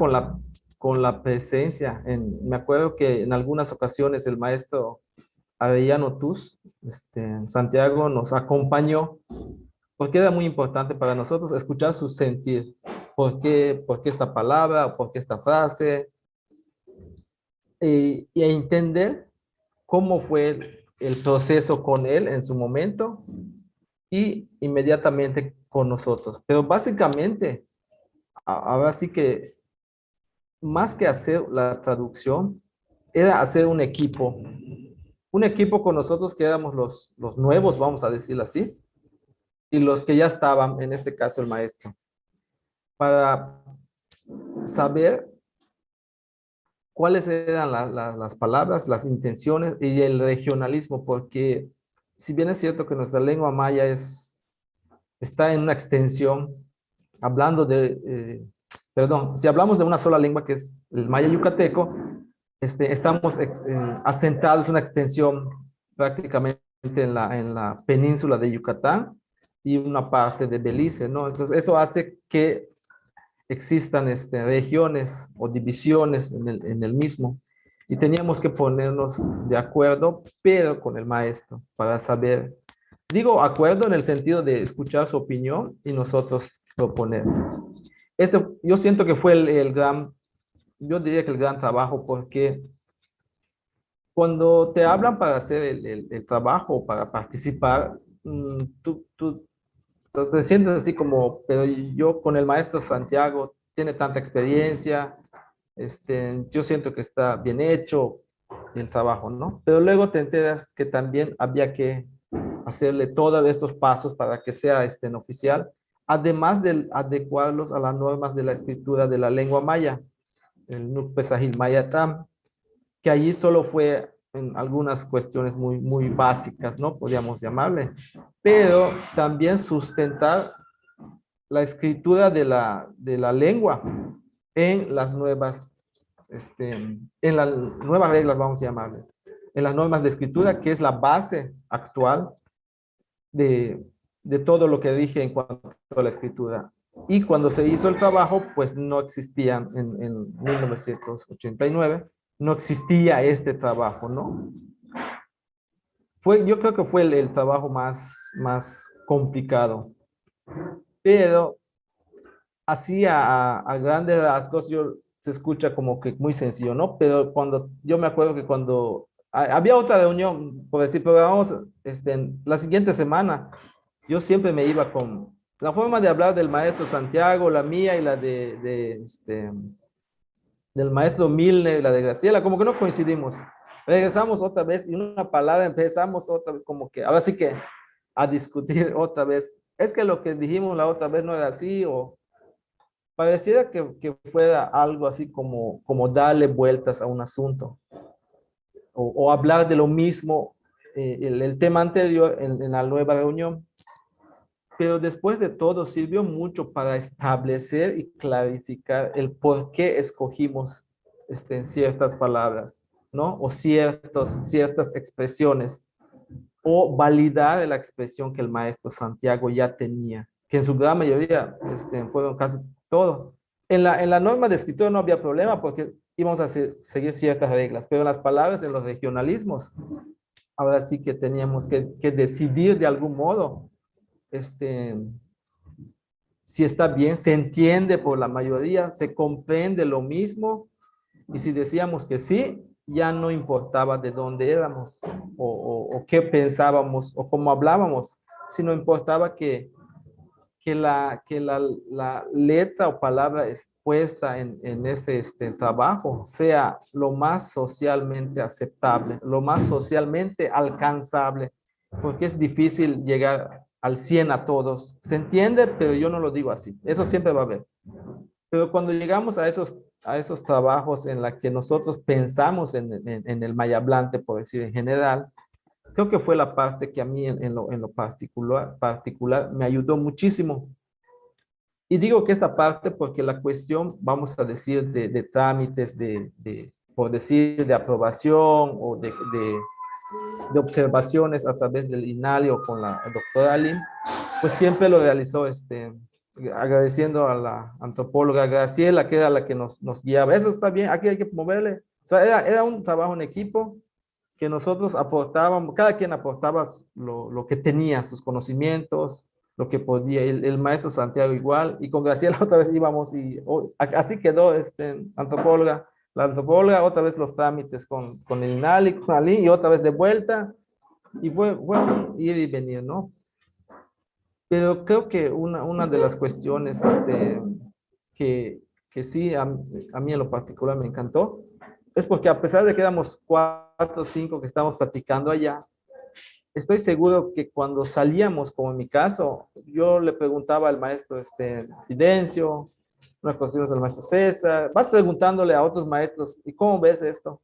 con la presencia. Me acuerdo que en algunas ocasiones el maestro Arellano Tuz, Santiago, nos acompañó porque era muy importante para nosotros escuchar su sentir. ¿Por qué esta palabra o por qué esta frase? Y entender cómo fue el proceso con él en su momento y inmediatamente con nosotros. Pero básicamente, ahora sí que más que hacer la traducción, era hacer un equipo con nosotros que éramos los nuevos, vamos a decirlo así, y los que ya estaban, en este caso el maestro, para saber cuáles eran las palabras, las intenciones y el regionalismo, porque si bien es cierto que nuestra lengua maya está en una extensión, si hablamos de una sola lengua que es el maya yucateco, estamos asentados en una extensión prácticamente en la península de Yucatán y una parte de Belice, ¿no? Entonces eso hace que existan regiones o divisiones en el mismo. Y teníamos que ponernos de acuerdo, pero con el maestro, para saber, digo acuerdo en el sentido de escuchar su opinión y nosotros proponer. Eso, yo siento que fue yo diría que el gran trabajo, porque cuando te hablan para hacer el trabajo, para participar, tú te sientes así como, pero yo con el maestro Santiago, tiene tanta experiencia, yo siento que está bien hecho el trabajo, ¿no? Pero luego te enteras que también había que hacerle todos estos pasos para que sea oficial, además de adecuarlos a las normas de la escritura de la lengua maya, el Nukpesahil Mayatam, que allí solo fue en algunas cuestiones muy, muy básicas, ¿no? Podríamos llamarle, pero también sustentar la escritura de la lengua en las nuevas, en las nuevas reglas, vamos a llamarle, en las normas de escritura, que es la base actual de todo lo que dije en cuanto a la escritura. Y cuando se hizo el trabajo, pues no existían en 1989, no existía este trabajo, ¿no? Yo creo que fue el trabajo más complicado. Pero así a grandes rasgos se escucha como que muy sencillo, ¿no? Pero yo me acuerdo que cuando había otra reunión, por decir, pero vamos, la siguiente semana, yo siempre me iba con la forma de hablar del maestro Santiago, la mía y la del maestro Milne, la de Graciela, como que no coincidimos. Regresamos otra vez y una palabra empezamos otra vez como que, ahora sí que a discutir otra vez. Es que lo que dijimos la otra vez no era así, o pareciera que fuera algo así como darle vueltas a un asunto, o hablar de lo mismo, el tema anterior en la nueva reunión. Pero después de todo sirvió mucho para establecer y clarificar el por qué escogimos ciertas palabras, ¿no? O ciertas expresiones, o validar la expresión que el maestro Santiago ya tenía, que en su gran mayoría fueron casi todo. En la norma de escritura no había problema porque íbamos a seguir ciertas reglas, pero en las palabras, en los regionalismos, ahora sí que teníamos que decidir de algún modo si está bien, se entiende por la mayoría, se comprende lo mismo, y si decíamos que sí, ya no importaba de dónde éramos, o qué pensábamos, o cómo hablábamos, sino importaba que la letra o palabra expuesta en ese trabajo sea lo más socialmente aceptable, lo más socialmente alcanzable, porque es difícil llegar al 100 a todos. Se entiende, pero yo no lo digo así. Eso siempre va a haber. Pero cuando llegamos a esos trabajos en la que nosotros pensamos en el maya hablante, por decir en general, creo que fue la parte que a mí en lo particular me ayudó muchísimo. Y digo que esta parte porque la cuestión, vamos a decir, de trámites, por decir, de aprobación o de observaciones a través del INALI o con la doctora Alim, pues siempre lo realizó agradeciendo a la antropóloga Graciela, que era la que nos guiaba. Eso está bien, aquí hay que moverle. O sea, era un trabajo en equipo que nosotros aportábamos, cada quien aportaba lo que tenía, sus conocimientos, lo que podía, el maestro Santiago igual, y con Graciela otra vez íbamos y así quedó antropóloga, la antropóloga, otra vez los trámites con el INALI, con Ali, y otra vez de vuelta, y fue un ir y venir, ¿no? Pero creo que una de las cuestiones que sí a mí en lo particular me encantó, es porque a pesar de que éramos 4 o 5 que estábamos platicando allá, estoy seguro que cuando salíamos, como en mi caso, yo le preguntaba al maestro Fidencio, unas cuestiones al maestro César, vas preguntándole a otros maestros, ¿y cómo ves esto?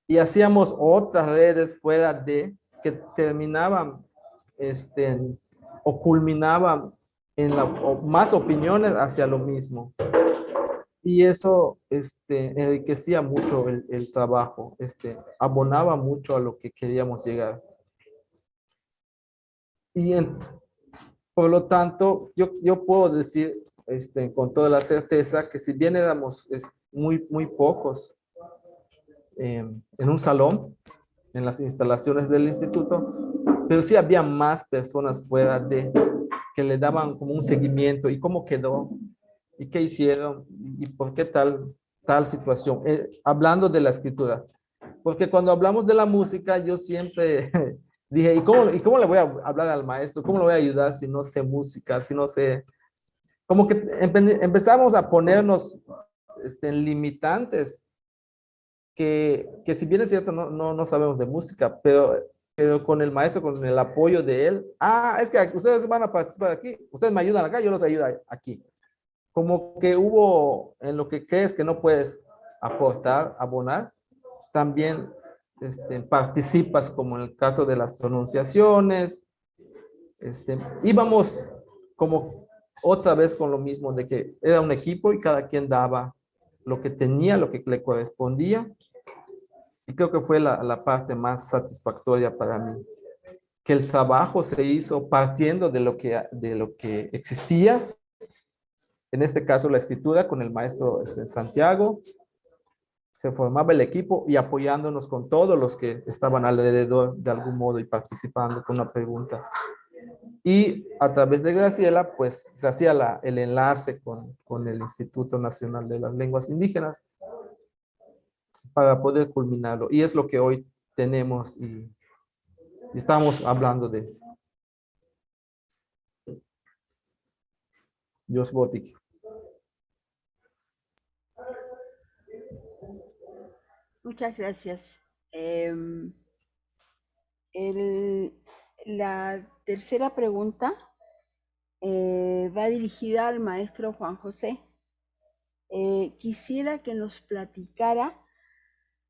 Y hacíamos otras redes fuera de, que terminaban, o culminaban en más opiniones hacia lo mismo. Y eso enriquecía mucho el trabajo, abonaba mucho a lo que queríamos llegar. Y por lo tanto, yo puedo decir con toda la certeza que si bien éramos muy pocos en un salón, en las instalaciones del instituto, pero sí había más personas fuera que le daban como un seguimiento y cómo quedó y qué hicieron y por qué tal situación. Hablando de la escritura, porque cuando hablamos de la música, yo siempre dije, ¿y cómo le voy a hablar al maestro? ¿Cómo le voy a ayudar si no sé música, si no sé? Como que empezamos a ponernos limitantes, que si bien es cierto, no sabemos de música, pero con el maestro, con el apoyo de él, es que ustedes van a participar aquí, ustedes me ayudan acá, yo los ayudo aquí. Como que hubo en lo que crees que no puedes aportar, abonar, también participas, como en el caso de las pronunciaciones. Íbamos como otra vez con lo mismo, de que era un equipo y cada quien daba lo que tenía, lo que le correspondía. Y creo que fue la parte más satisfactoria para mí, que el trabajo se hizo partiendo de lo que existía, en este caso la escritura con el maestro Santiago, se formaba el equipo y apoyándonos con todos los que estaban alrededor de algún modo y participando con una pregunta. Y a través de Graciela, pues se hacía el enlace con el Instituto Nacional de las Lenguas Indígenas para poder culminarlo. Y es lo que hoy tenemos y estamos hablando de Jos Botic. Muchas gracias. La tercera pregunta va dirigida al maestro Juan José. Quisiera que nos platicara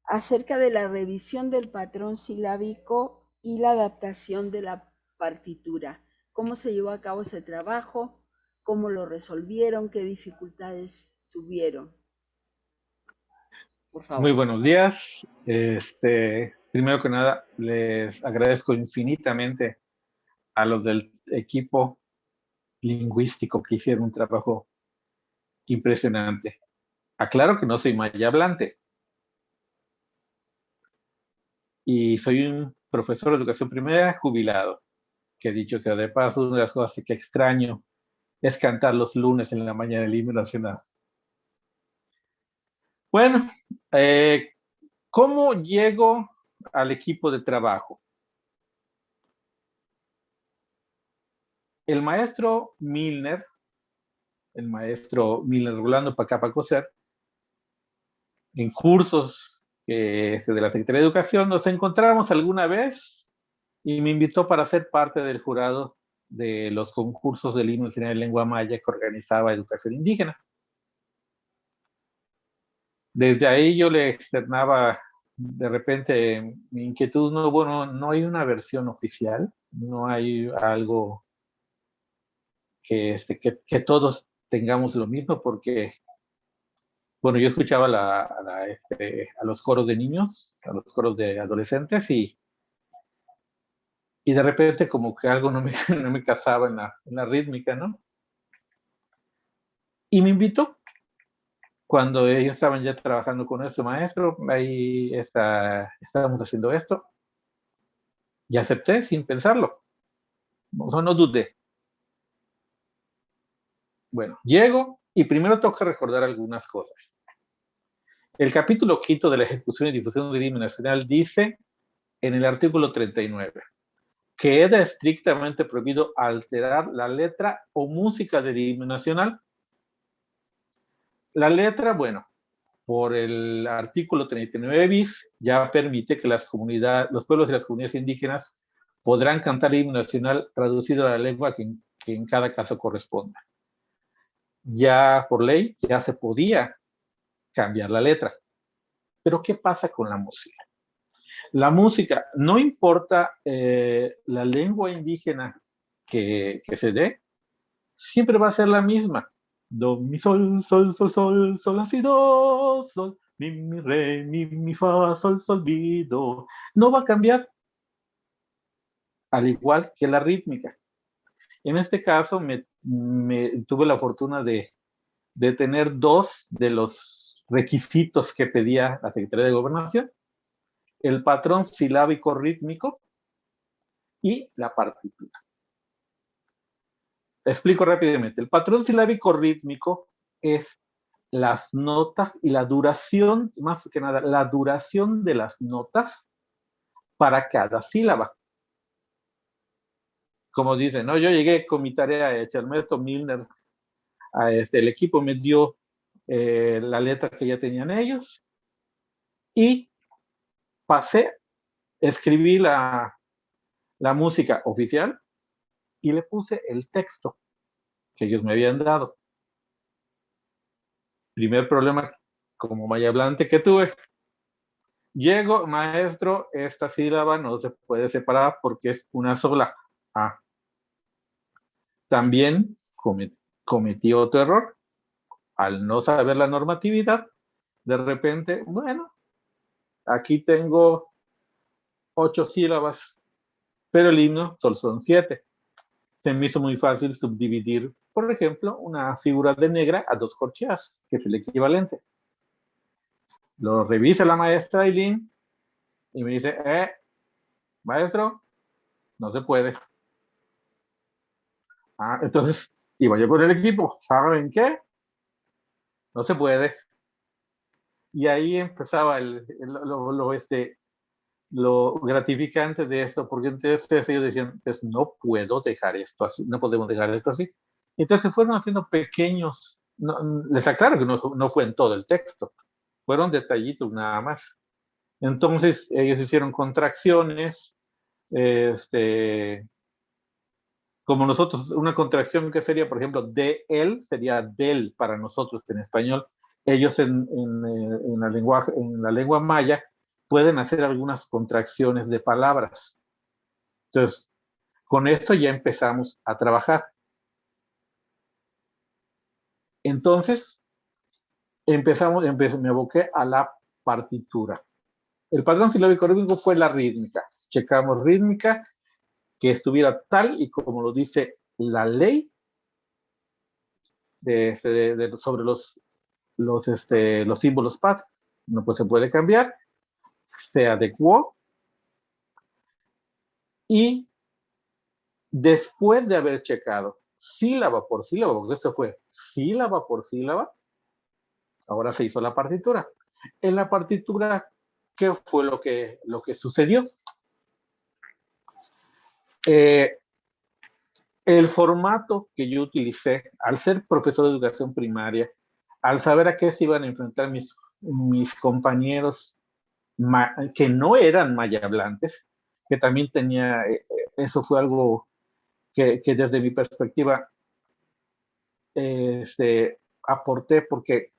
acerca de la revisión del patrón silábico y la adaptación de la partitura. ¿Cómo se llevó a cabo ese trabajo? ¿Cómo lo resolvieron? ¿Qué dificultades tuvieron? Por favor. Muy buenos días. Primero que nada, les agradezco infinitamente a los del equipo lingüístico que hicieron un trabajo impresionante. Aclaro que no soy maya hablante. Y soy un profesor de educación primaria jubilado, que dicho sea de paso, una de las cosas que extraño es cantar los lunes en la mañana del himno nacional. Bueno, ¿cómo llego al equipo de trabajo? El maestro Milner Rolando Pacapacoser, en cursos de la Secretaría de Educación, nos encontramos alguna vez y me invitó para ser parte del jurado de los concursos del himno nacional de lengua maya que organizaba Educación Indígena. Desde ahí yo le externaba de repente mi inquietud. No, bueno, no hay una versión oficial, no hay algo que todos tengamos lo mismo, porque, bueno, yo escuchaba a los coros de niños, a los coros de adolescentes, y de repente como que algo no me casaba en la rítmica, ¿no? Y me invitó, cuando ellos estaban ya trabajando con nuestro maestro, ahí estábamos haciendo esto, y acepté sin pensarlo, o sea, no dudé. Bueno, llego y primero toca recordar algunas cosas. El capítulo 5 de la ejecución y difusión del himno nacional dice, en el artículo 39, queda estrictamente prohibido alterar la letra o música del himno nacional. La letra, bueno, por el artículo 39 bis, ya permite que los pueblos y las comunidades indígenas podrán cantar el himno nacional traducido a la lengua que en cada caso corresponda. Ya por ley, ya se podía cambiar la letra. Pero ¿qué pasa con la música? La música, no importa la lengua indígena que se dé, siempre va a ser la misma. Do, mi, sol, sol, sol, sol, sol, la, si, do, sol, mi, re, mi, fa, sol, sol, mi, do. No va a cambiar, al igual que la rítmica. En este caso, tuve la fortuna de tener dos de los requisitos que pedía la Secretaría de Gobernación: el patrón silábico rítmico y la partitura. Explico rápidamente. El patrón silábico rítmico es las notas y la duración, más que nada, la duración de las notas para cada sílaba. Como dicen, ¿no? Yo llegué con mi tarea hecha, el maestro Milner, el equipo me dio la letra que ya tenían ellos y escribí la música oficial y le puse el texto que ellos me habían dado. Primer problema como maya hablante que tuve. Llego, maestro, esta sílaba no se puede separar porque es una sola A. También cometí otro error. Al no saber la normatividad, de repente, bueno, aquí tengo 8 sílabas, pero el himno solo son 7. Se me hizo muy fácil subdividir, por ejemplo, una figura de negra a 2 corcheas, que es el equivalente. Lo revisa la maestra Aileen y me dice, maestro, no se puede. Entonces, iba yo por el equipo, ¿saben qué? No se puede. Y ahí empezaba lo gratificante de esto, porque entonces ellos decían, entonces no puedo dejar esto así, no podemos dejar esto así. Entonces fueron haciendo pequeños, les aclaro que no fue en todo el texto, fueron detallitos nada más. Entonces ellos hicieron contracciones, como nosotros, una contracción que sería, por ejemplo, de él, sería del para nosotros en español. Ellos en la lengua maya pueden hacer algunas contracciones de palabras. Entonces, con esto ya empezamos a trabajar. Entonces, me aboqué a la partitura. El patrón silábico rítmico fue la rítmica. Checamos rítmica, que estuviera tal y como lo dice la ley, sobre los símbolos patrios. No, pues se puede cambiar, se adecuó, y después de haber checado sílaba por sílaba, porque esto fue sílaba por sílaba, ahora se hizo la partitura. En la partitura, ¿qué fue lo que sucedió? El formato que yo utilicé, al ser profesor de educación primaria, al saber a qué se iban a enfrentar mis compañeros que no eran mayablantes, que también tenía, eso fue algo que desde mi perspectiva aporté, porque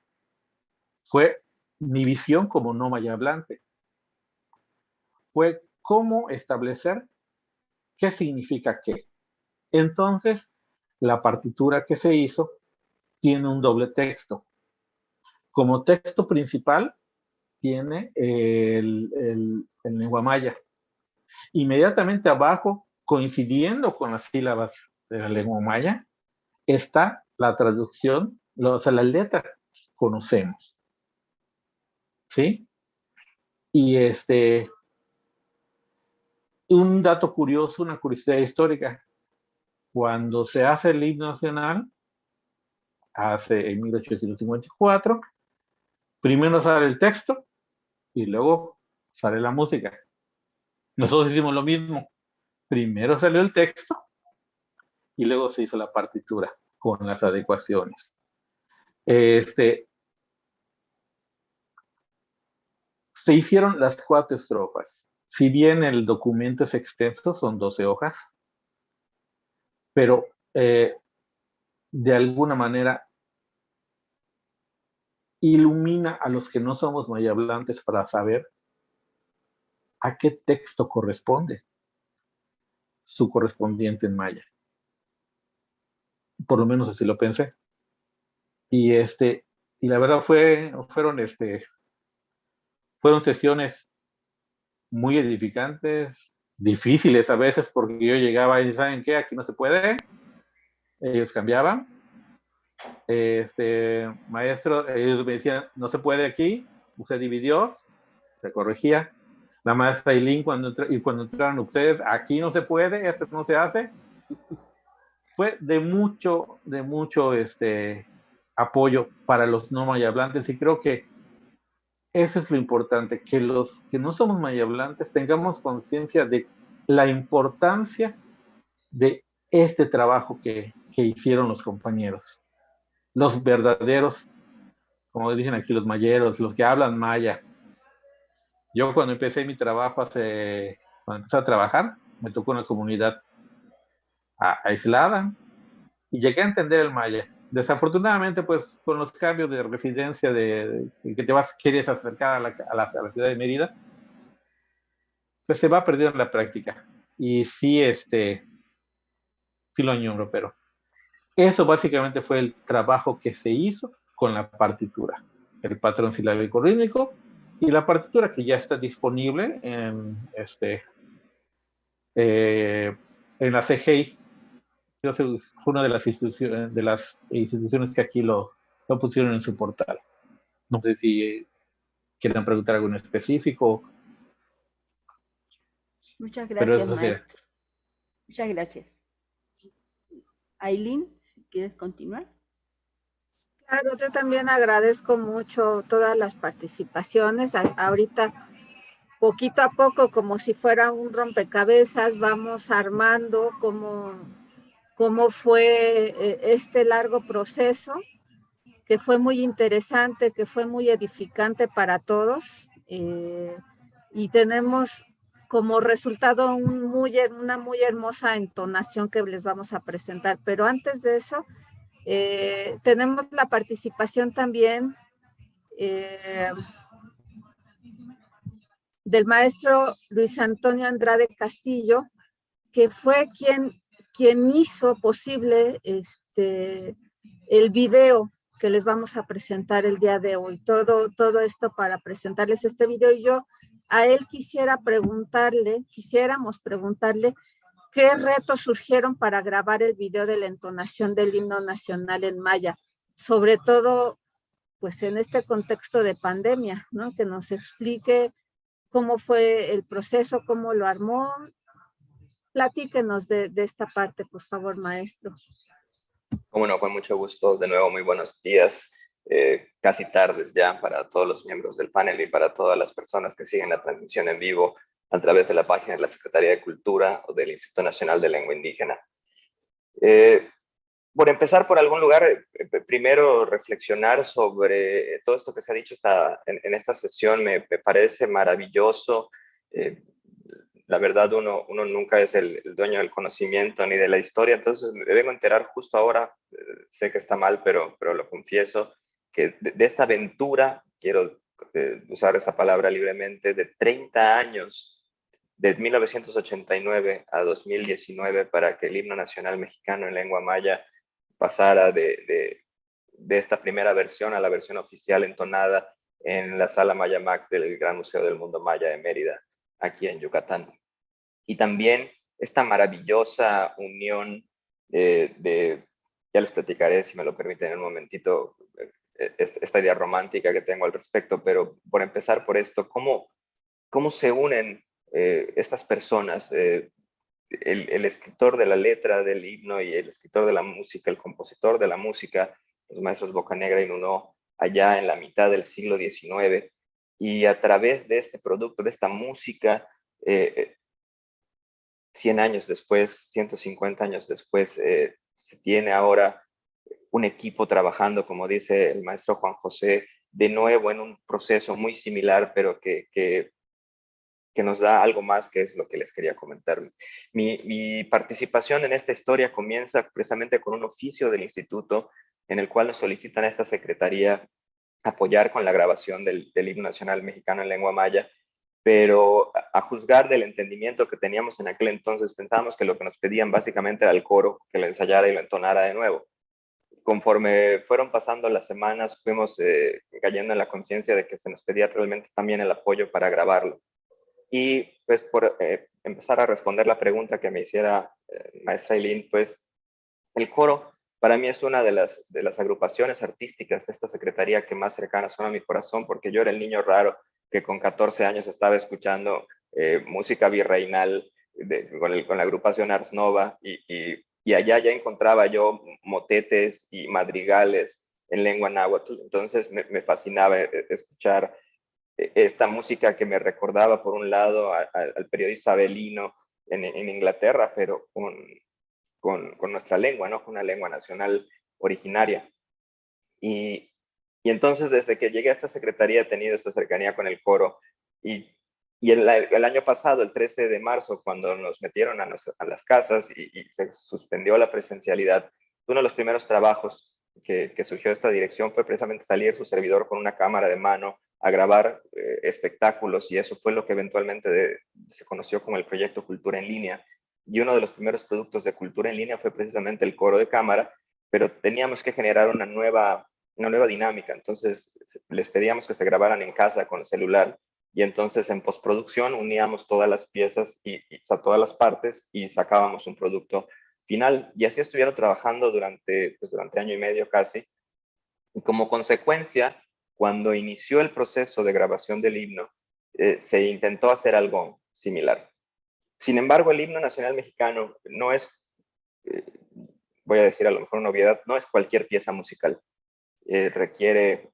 fue mi visión como no mayablante. Fue cómo establecer qué significa qué. Entonces, la partitura que se hizo tiene un doble texto. Como texto principal tiene el lengua maya. Inmediatamente abajo, coincidiendo con las sílabas de la lengua maya, está la traducción, o sea, la letra que conocemos. ¿Sí? Y un dato curioso, una curiosidad histórica. Cuando se hace el himno nacional, en 1854, primero sale el texto y luego sale la música. Nosotros hicimos lo mismo. Primero salió el texto y luego se hizo la partitura con las adecuaciones. Se hicieron las 4 estrofas. Si bien el documento es extenso, son 12 hojas, pero de alguna manera ilumina a los que no somos mayablantes para saber a qué texto corresponde su correspondiente en maya. Por lo menos así lo pensé. Y la verdad fueron sesiones muy edificantes, difíciles a veces, porque yo llegaba y ¿saben qué? Aquí no se puede. Ellos cambiaban. Maestro, ellos me decían, no se puede aquí, usted dividió, se corregía. La maestra Ailín, cuando entraron ustedes, aquí no se puede, esto no se hace. Fue de mucho apoyo para los no mayablantes, y creo que eso es lo importante, que los que no somos mayablantes tengamos conciencia de la importancia de este trabajo que hicieron los compañeros. Los verdaderos, como dicen aquí, los mayeros, los que hablan maya. Yo cuando empecé mi trabajo, cuando empecé a trabajar, me tocó una comunidad aislada y llegué a entender el maya. Desafortunadamente, pues con los cambios de residencia, que quieres acercar a la ciudad de Mérida, pues se va perdiendo la práctica. Y sí, sí lo añoro, pero eso básicamente fue el trabajo que se hizo con la partitura, el patrón silábico rítmico y la partitura que ya está disponible en la CGI. Yo fue una de las instituciones que aquí lo pusieron en su portal. No sé si quieren preguntar algo en específico. Muchas gracias, maestro. Muchas gracias. Ailín, si quieres continuar. Claro, yo también agradezco mucho todas las participaciones. Ahorita, poquito a poco, como si fuera un rompecabezas, vamos armando cómo fue este largo proceso, que fue muy interesante, que fue muy edificante para todos, y tenemos como resultado una muy hermosa entonación que les vamos a presentar. Pero antes de eso, tenemos la participación también del maestro Luis Antonio Andrade Castillo, que fue quien hizo posible el video que les vamos a presentar el día de hoy. Todo esto para presentarles este video, y yo a él quisiéramos preguntarle qué retos surgieron para grabar el video de la entonación del himno nacional en maya. sobre todo pues en este contexto de pandemia, ¿no? Que nos explique cómo fue el proceso, cómo lo armó. Platíquenos de esta parte, por favor, maestro. Cómo no, con mucho gusto. De nuevo, muy buenos días. Casi tardes ya para todos los miembros del panel y para todas las personas que siguen la transmisión en vivo a través de la página de la Secretaría de Cultura o del Instituto Nacional de Lengua Indígena. Por empezar por algún lugar, primero reflexionar sobre todo esto que se ha dicho en esta sesión me parece maravilloso. La verdad, uno nunca es el dueño del conocimiento ni de la historia, entonces me vengo a enterar justo ahora, sé que está mal, pero lo confieso, que de esta aventura, quiero usar esta palabra libremente, de 30 años, de 1989 a 2019, para que el himno nacional mexicano en lengua maya pasara de esta primera versión a la versión oficial entonada en la Sala Maya Max del Gran Museo del Mundo Maya de Mérida, aquí en Yucatán. Y también esta maravillosa unión ya les platicaré, si me lo permiten en un momentito, esta idea romántica que tengo al respecto, pero por empezar por esto, ¿cómo se unen estas personas? El escritor de la letra del himno y el escritor de la música, el compositor de la música, los maestros Bocanegra y Nuno, allá en la mitad del siglo XIX, y a través de este producto, de esta música, 100 años después, 150 años después, se tiene ahora un equipo trabajando, como dice el maestro Juan José, de nuevo en un proceso muy similar, pero que nos da algo más, que es lo que les quería comentar. Mi participación en esta historia comienza precisamente con un oficio del instituto en el cual nos solicitan a esta secretaría apoyar con la grabación del himno nacional mexicano en lengua maya, pero a juzgar del entendimiento que teníamos en aquel entonces, pensábamos que lo que nos pedían básicamente era el coro, que lo ensayara y lo entonara de nuevo. Conforme fueron pasando las semanas, fuimos cayendo en la conciencia de que se nos pedía realmente también el apoyo para grabarlo. Y pues por empezar a responder la pregunta que me hiciera maestra Eileen, pues el coro para mí es una de las agrupaciones artísticas de esta secretaría que más cercanas son a mi corazón, porque yo era el niño raro que con 14 años estaba escuchando música virreinal con la agrupación Ars Nova, y allá ya encontraba yo motetes y madrigales en lengua náhuatl. Entonces me fascinaba escuchar esta música que me recordaba, por un lado, al periodo isabelino en Inglaterra, pero con nuestra lengua, ¿no? Con una lengua nacional originaria. Y entonces, desde que llegué a esta secretaría, he tenido esta cercanía con el coro. Y el año pasado, el 13 de marzo, cuando nos metieron a las casas y se suspendió la presencialidad, uno de los primeros trabajos que surgió de esta dirección fue precisamente salir su servidor con una cámara de mano a grabar espectáculos, y eso fue lo que eventualmente se conoció como el proyecto Cultura en Línea. Y uno de los primeros productos de Cultura en Línea fue precisamente el coro de cámara, pero teníamos que generar una nueva dinámica. Entonces les pedíamos que se grabaran en casa con el celular, y entonces en postproducción uníamos todas las piezas o sea, todas las partes, y sacábamos un producto final. Y así estuvieron trabajando durante año y medio casi. Y como consecuencia, cuando inició el proceso de grabación del himno, se intentó hacer algo similar. Sin embargo, el himno nacional mexicano no es, voy a decir a lo mejor una obviedad, no es cualquier pieza musical. Requiere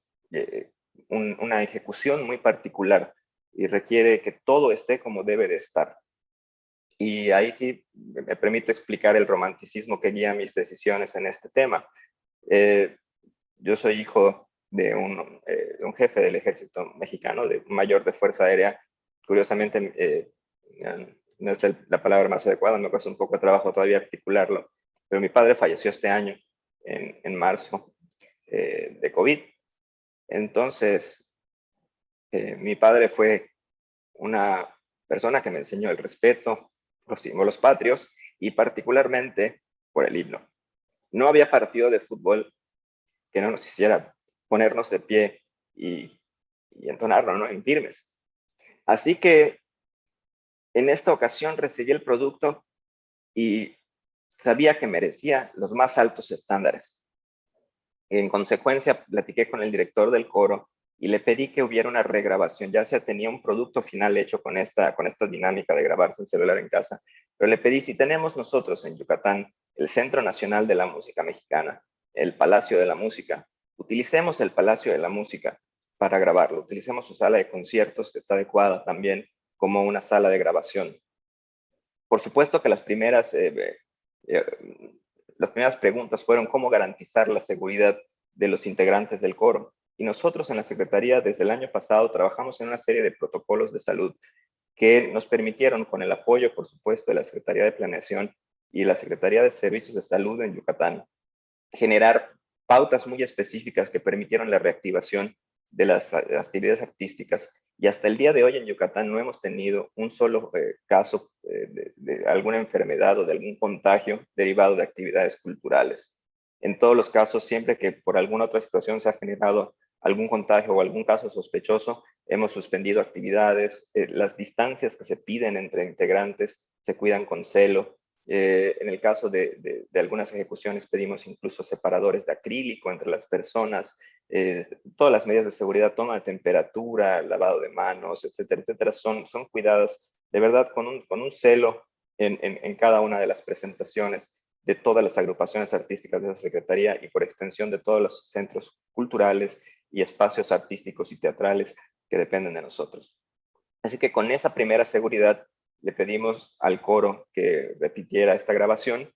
una ejecución muy particular y requiere que todo esté como debe de estar. Y ahí sí me permito explicar el romanticismo que guía mis decisiones en este tema. Yo soy hijo de un jefe del ejército mexicano, de un mayor de Fuerza Aérea. Curiosamente, no es la palabra más adecuada, me cuesta un poco de trabajo todavía articularlo, pero mi padre falleció este año, en marzo, de COVID. Entonces, mi padre fue una persona que me enseñó el respeto, los símbolos patrios, y particularmente por el himno. No había partido de fútbol que no nos hiciera ponernos de pie y entonarlo, ¿no? En firmes. Así que en esta ocasión recibí el producto y sabía que merecía los más altos estándares. En consecuencia, platiqué con el director del coro y le pedí que hubiera una regrabación. Ya se tenía un producto final hecho con esta dinámica de grabarse en celular en casa, pero le pedí, si tenemos nosotros en Yucatán el Centro Nacional de la Música Mexicana, el Palacio de la Música, utilicemos el Palacio de la Música para grabarlo, utilicemos su sala de conciertos, que está adecuada también como una sala de grabación. Por supuesto que las primeras preguntas fueron cómo garantizar la seguridad de los integrantes del coro. Y nosotros en la Secretaría desde el año pasado trabajamos en una serie de protocolos de salud que nos permitieron, con el apoyo, por supuesto, de la Secretaría de Planeación y la Secretaría de Servicios de Salud en Yucatán, generar pautas muy específicas que permitieron la reactivación de las actividades artísticas. Y hasta el día de hoy en Yucatán no hemos tenido un solo caso de alguna enfermedad o de algún contagio derivado de actividades culturales. En todos los casos, siempre que por alguna otra situación se ha generado algún contagio o algún caso sospechoso, hemos suspendido actividades. Las distancias que se piden entre integrantes se cuidan con celo. En el caso de algunas ejecuciones pedimos incluso separadores de acrílico entre las personas. Todas las medidas de seguridad, toma de temperatura, lavado de manos, etcétera, etcétera, son cuidadas de verdad con un celo en cada una de las presentaciones de todas las agrupaciones artísticas de la Secretaría y por extensión de todos los centros culturales y espacios artísticos y teatrales que dependen de nosotros. Así que con esa primera seguridad le pedimos al coro que repitiera esta grabación.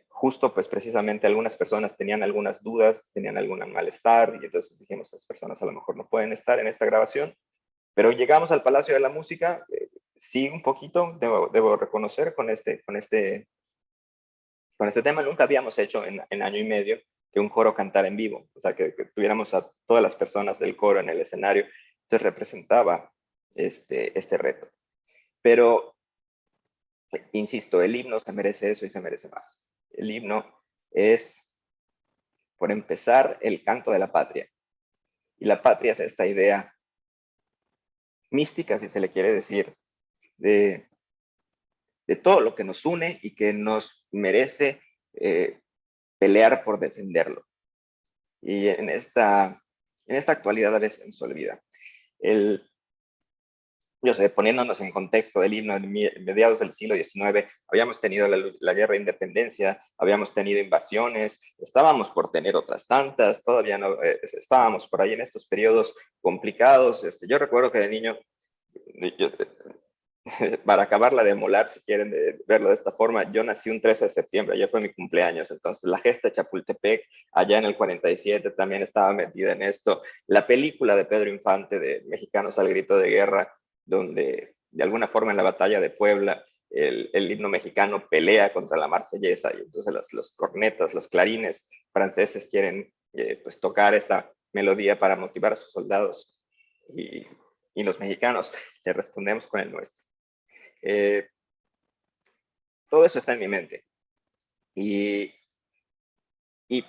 Justo pues precisamente algunas personas tenían algunas dudas, tenían algún malestar y entonces dijimos, esas personas a lo mejor no pueden estar en esta grabación, pero llegamos al Palacio de la Música, sí un poquito, debo reconocer con este tema. Nunca habíamos hecho en año y medio que un coro cantara en vivo, o sea, que tuviéramos a todas las personas del coro en el escenario. Entonces representaba este reto. Pero, insisto, el himno se merece eso y se merece más. El himno es, por empezar, el canto de la patria. Y la patria es esta idea mística, si se le quiere decir, de todo lo que nos une y que nos merece pelear por defenderlo. Y en esta actualidad a veces se nos olvida. Yo sé, poniéndonos en contexto del himno, en mediados del siglo XIX, habíamos tenido la guerra de independencia, habíamos tenido invasiones, estábamos por tener otras tantas, todavía no, estábamos por ahí en estos periodos complicados. Yo recuerdo que de niño, para acabarla de molar, si quieren verlo de esta forma, yo nací un 13 de septiembre, ya fue mi cumpleaños, entonces la gesta de Chapultepec, allá en el 47, también estaba metida en esto. La película de Pedro Infante de Mexicanos al Grito de Guerra, donde de alguna forma en la batalla de Puebla el himno mexicano pelea contra la marsellesa y entonces los cornetas, los clarines franceses quieren pues tocar esta melodía para motivar a sus soldados y los mexicanos le respondemos con el nuestro. Todo eso está en mi mente y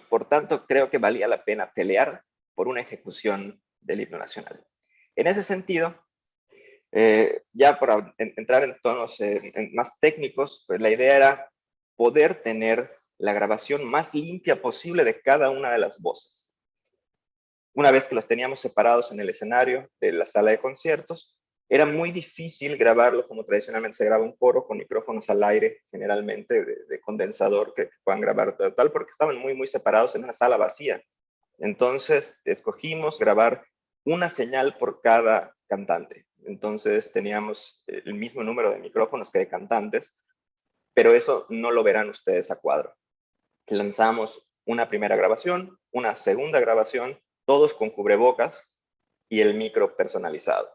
por tanto creo que valía la pena pelear por una ejecución del himno nacional. En ese sentido, ya por entrar en tonos más técnicos, pues la idea era poder tener la grabación más limpia posible de cada una de las voces. Una vez que los teníamos separados en el escenario de la sala de conciertos, era muy difícil grabarlo como tradicionalmente se graba un coro, con micrófonos al aire, generalmente de condensador, que puedan grabar tal, porque estaban muy separados en una sala vacía. Entonces escogimos grabar una señal por cada cantante. Entonces teníamos el mismo número de micrófonos que de cantantes, pero eso no lo verán ustedes a cuadro. Lanzamos una primera grabación, una segunda grabación, todos con cubrebocas y el micro personalizado.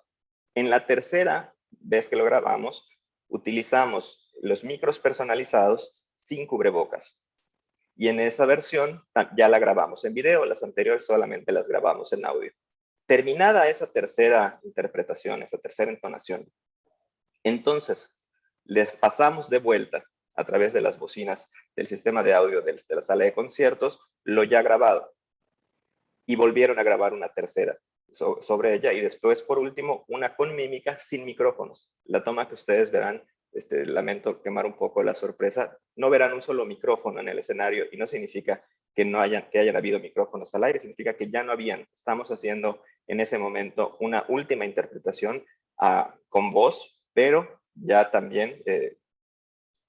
En la tercera vez que lo grabamos, utilizamos los micros personalizados sin cubrebocas. Y en esa versión ya la grabamos en video, las anteriores solamente las grabamos en audio. Terminada esa tercera interpretación, esa tercera entonación, entonces les pasamos de vuelta a través de las bocinas del sistema de audio de la sala de conciertos lo ya grabado. Y volvieron a grabar una tercera sobre ella y después, por último, una con mímica sin micrófonos. La toma que ustedes verán, lamento quemar un poco la sorpresa, no verán un solo micrófono en el escenario y no significa que hayan habido micrófonos al aire, significa que ya no habían. Estamos haciendo en ese momento una última interpretación con voz, pero ya también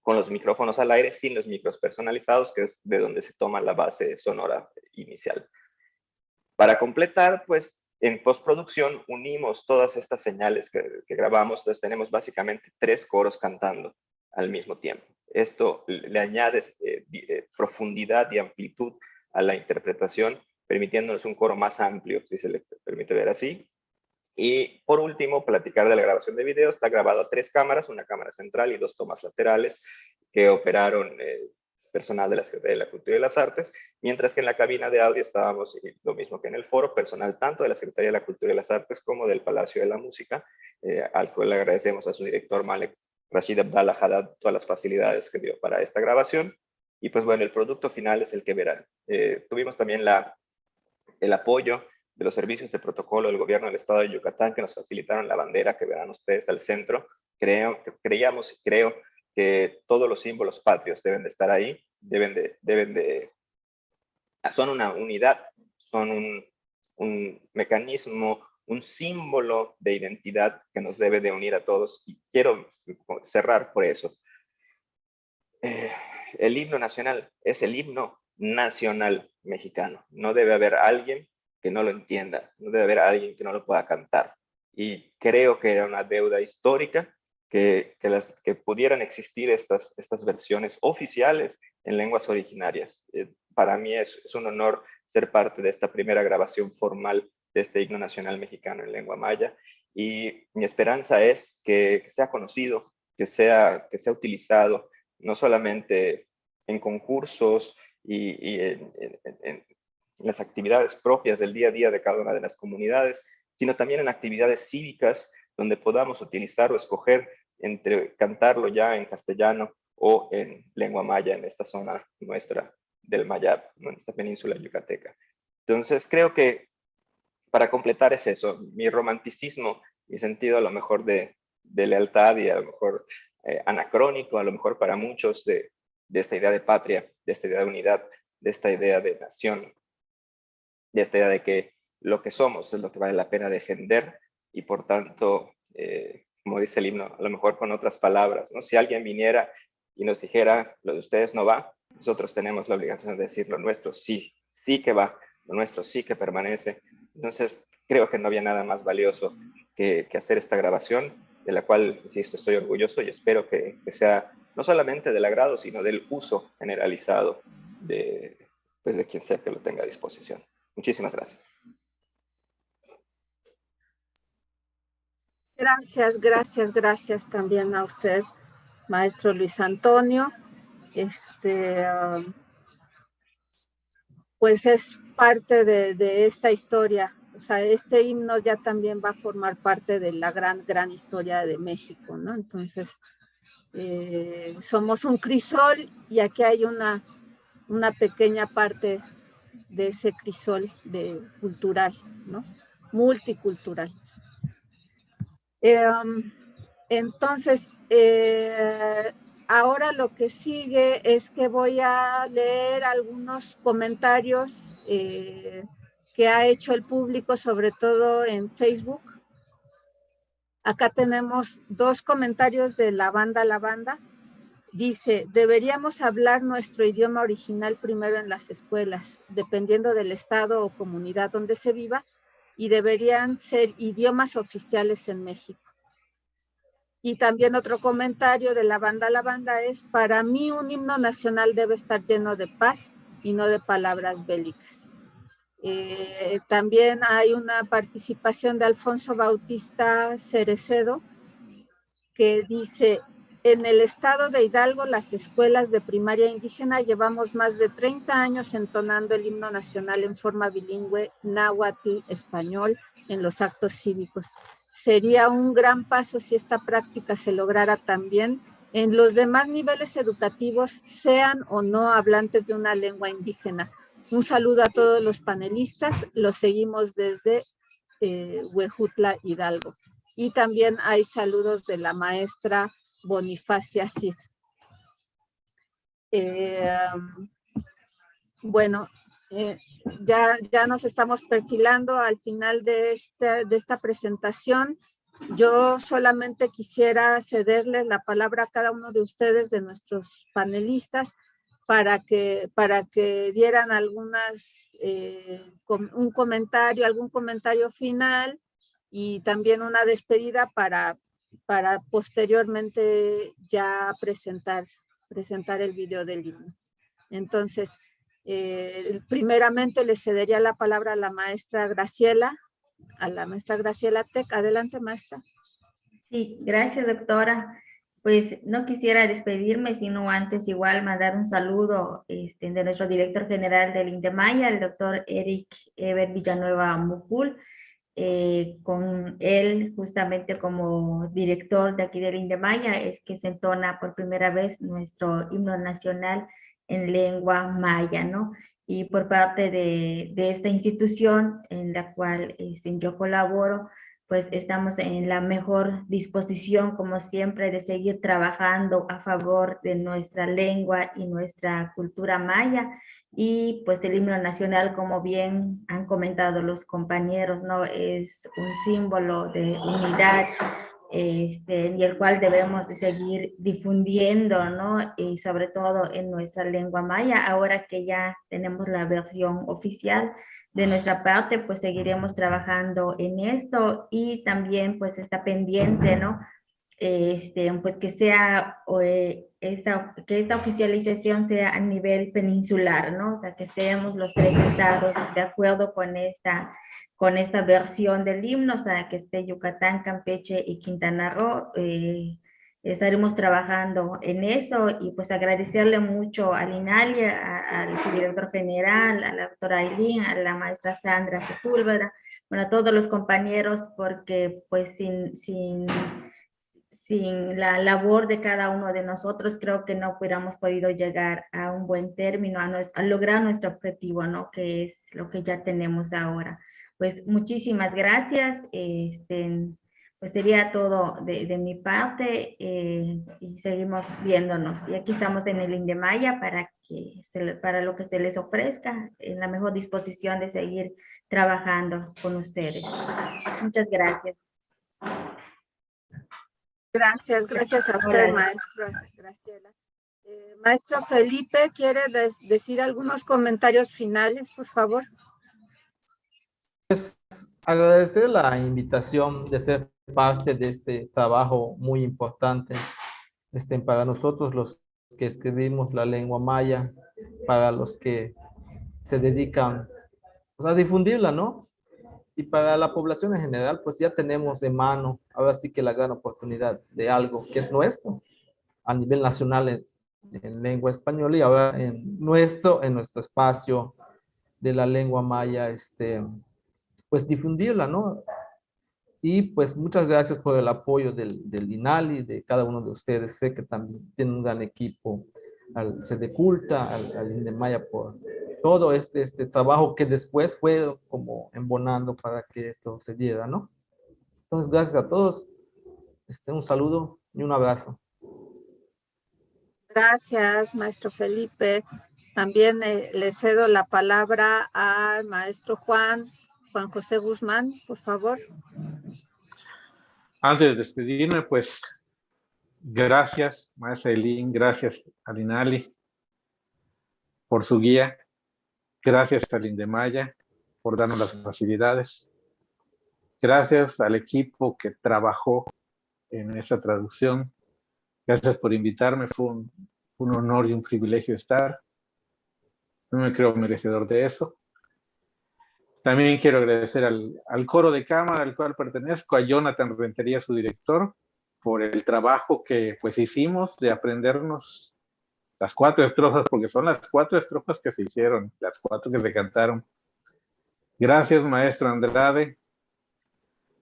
con los micrófonos al aire, sin los micros personalizados, que es de donde se toma la base sonora inicial. Para completar, pues en postproducción unimos todas estas señales que grabamos, entonces tenemos básicamente 3 coros cantando al mismo tiempo. Esto le añade profundidad y amplitud a la interpretación, permitiéndonos un coro más amplio, si se le permite ver así. Y por último, platicar de la grabación de video. Está grabado a 3 cámaras, una cámara central y 2 tomas laterales que operaron personal de la Secretaría de la Cultura y las Artes, mientras que en la cabina de audio estábamos, lo mismo que en el foro, personal tanto de la Secretaría de la Cultura y las Artes como del Palacio de la Música, al cual le agradecemos a su director Malek Rashid Abdallah Haddad todas las facilidades que dio para esta grabación. Y pues bueno, el producto final es el que verán. Tuvimos también el apoyo de los servicios de protocolo del gobierno del estado de Yucatán, que nos facilitaron la bandera que verán ustedes al centro. Creo que todos los símbolos patrios deben de estar ahí, son una unidad, son un mecanismo, un símbolo de identidad que nos debe de unir a todos, y quiero cerrar por eso. El himno nacional es el himno nacional mexicano. No debe haber alguien que no lo entienda, no debe haber alguien que no lo pueda cantar. Y creo que era una deuda histórica que pudieran existir estas versiones oficiales en lenguas originarias. Para mí es un honor ser parte de esta primera grabación formal de este himno nacional mexicano en lengua maya, y mi esperanza es que sea conocido, que sea utilizado, no solamente en concursos y en las actividades propias del día a día de cada una de las comunidades, sino también en actividades cívicas donde podamos utilizar o escoger entre cantarlo ya en castellano o en lengua maya en esta zona nuestra del Mayab, en esta península yucateca. Entonces creo que para completar es eso, mi romanticismo, mi sentido a lo mejor de lealtad y a lo mejor anacrónico, a lo mejor para muchos de esta idea de patria, de esta idea de unidad, de esta idea de nación, de esta idea de que lo que somos es lo que vale la pena defender, y por tanto, como dice el himno, a lo mejor con otras palabras, ¿no? Si alguien viniera y nos dijera, lo de ustedes no va, nosotros tenemos la obligación de decir, lo nuestro sí, sí que va, lo nuestro sí que permanece. Entonces, creo que no había nada más valioso que hacer esta grabación, de la cual, insisto, estoy orgulloso, y espero que sea no solamente del agrado, sino del uso generalizado de quien sea que lo tenga a disposición. Muchísimas gracias. Gracias también a usted, maestro Luis Antonio. Pues es parte de esta historia. O sea, este himno ya también va a formar parte de la gran historia de México, ¿no? Entonces, somos un crisol, y aquí hay una pequeña parte de ese crisol cultural, ¿no? Multicultural. Entonces, ahora lo que sigue es que voy a leer algunos comentarios que ha hecho el público, sobre todo en Facebook. Acá tenemos 2 comentarios de La Banda. Dice, deberíamos hablar nuestro idioma original primero en las escuelas, dependiendo del estado o comunidad donde se viva, y deberían ser idiomas oficiales en México. Y también otro comentario de La Banda es, para mí un himno nacional debe estar lleno de paz y no de palabras bélicas. También hay una participación de Alfonso Bautista Cerecedo, que dice, en el estado de Hidalgo, las escuelas de primaria indígena llevamos más de 30 años entonando el himno nacional en forma bilingüe, náhuatl, español, en los actos cívicos. Sería un gran paso si esta práctica se lograra también en los demás niveles educativos, sean o no hablantes de una lengua indígena. Un saludo a todos los panelistas, los seguimos desde Huejutla, Hidalgo. Y también hay saludos de la maestra Bonifacia Cid. Bueno, ya nos estamos perfilando al final de esta presentación. Yo solamente quisiera cederles la palabra a cada uno de ustedes, de nuestros panelistas, para que dieran algún comentario final y también una despedida para posteriormente ya presentar el video del himno. Entonces, primeramente le cedería la palabra a la maestra Graciela Tec. Adelante, maestra. Sí, gracias, doctora. Pues no quisiera despedirme, sino antes igual mandar un saludo de nuestro director general del INDEMAYA, el doctor Eric Eber Villanueva Mujul. Con él, justamente como director de aquí del INDEMAYA, es que se entona por primera vez nuestro himno nacional en lengua maya, ¿no? Y por parte de esta institución en la cual yo colaboro, pues estamos en la mejor disposición, como siempre, de seguir trabajando a favor de nuestra lengua y nuestra cultura maya. Y pues el himno nacional, como bien han comentado los compañeros, ¿no? Es un símbolo de unidad, y el cual debemos de seguir difundiendo, ¿no? Y sobre todo en nuestra lengua maya, ahora que ya tenemos la versión oficial. De nuestra parte, pues seguiremos trabajando en esto y también pues está pendiente, ¿no? Pues que sea, que esta oficialización sea a nivel peninsular, ¿no? O sea, que estemos los 3 estados de acuerdo con esta versión del himno, o sea, que esté Yucatán, Campeche y Quintana Roo. Estaremos trabajando en eso y pues agradecerle mucho al INALI, al subdirector general, a la doctora Ailín, a la maestra Sandra Sepúlveda, bueno, a todos los compañeros, porque pues sin la labor de cada uno de nosotros, creo que no hubiéramos podido llegar a un buen término, a lograr nuestro objetivo, ¿no? Que es lo que ya tenemos ahora. Pues muchísimas gracias. Pues sería todo de mi parte y seguimos viéndonos. Y aquí estamos en el INDEMAYA para lo que se les ofrezca, en la mejor disposición de seguir trabajando con ustedes. Muchas gracias. Gracias a usted, maestra Graciela. Maestro Felipe, ¿quiere decir algunos comentarios finales, por favor? Pues agradecer la invitación de ser parte de este trabajo muy importante para nosotros los que escribimos la lengua maya, para los que se dedican pues, a difundirla, ¿no? Y para la población en general, pues ya tenemos de mano, ahora sí que la gran oportunidad de algo que es nuestro a nivel nacional en lengua española y ahora en nuestro espacio de la lengua maya, pues difundirla, ¿no? Y pues muchas gracias por el apoyo del INALI, de cada uno de ustedes. Sé que también tienen un gran equipo, al Sedeculta, al INDEMAYA, por todo este trabajo que después fue como embonando para que esto se diera, ¿no? Entonces, gracias a todos. Un saludo y un abrazo. Gracias, maestro Felipe. También le cedo la palabra al maestro Juan José Guzmán, por favor. Antes de despedirme, pues, gracias, maestra Ailín, gracias al INALI por su guía, gracias al INDEMAYA por darnos las facilidades, gracias al equipo que trabajó en esta traducción, gracias por invitarme, fue un honor y un privilegio estar, no me creo merecedor de eso. También quiero agradecer al coro de cámara al cual pertenezco, a Jonathan Rentería, su director, por el trabajo que pues hicimos de aprendernos las 4 estrofas, porque son las 4 estrofas que se hicieron, las 4 que se cantaron. Gracias, maestro Andrade,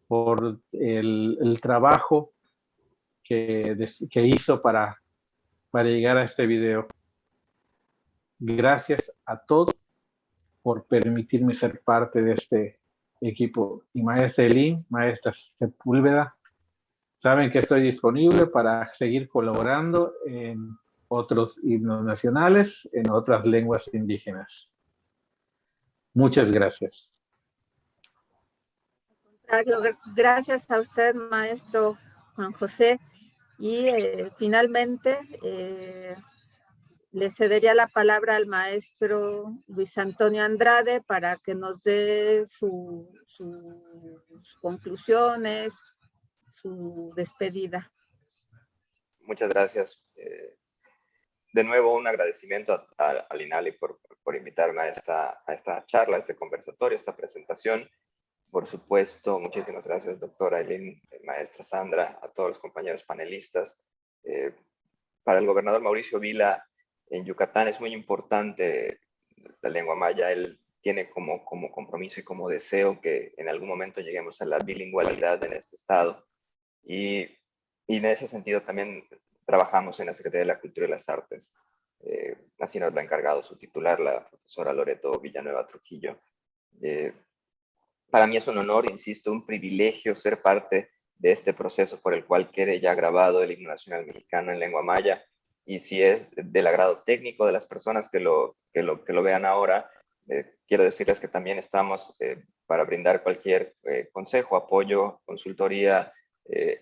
por el trabajo que hizo para llegar a este video. Gracias a todos por permitirme ser parte de este equipo. Y maestra Ailín, maestra Sepúlveda, saben que estoy disponible para seguir colaborando en otros himnos nacionales en otras lenguas indígenas. Muchas gracias. Gracias a usted, maestro Juan José. Y finalmente le cedería la palabra al maestro Luis Antonio Andrade para que nos dé sus conclusiones, su despedida. Muchas gracias. De nuevo, un agradecimiento al INALI por invitarme a esta charla, a este conversatorio, a esta presentación. Por supuesto, muchísimas gracias, doctora Aylin, maestra Sandra, a todos los compañeros panelistas. Para el gobernador Mauricio Vila, en Yucatán es muy importante la lengua maya. Él tiene como compromiso y como deseo que en algún momento lleguemos a la bilingüalidad en este estado. Y en ese sentido también trabajamos en la Secretaría de la Cultura y las Artes. Así nos lo ha encargado su titular, la profesora Loreto Villanueva Trujillo. Para mí es un honor, insisto, un privilegio ser parte de este proceso por el cual quede ya grabado el himno nacional mexicano en lengua maya. Y si es del agrado técnico de las personas que lo vean ahora, quiero decirles que también estamos para brindar cualquier consejo, apoyo, consultoría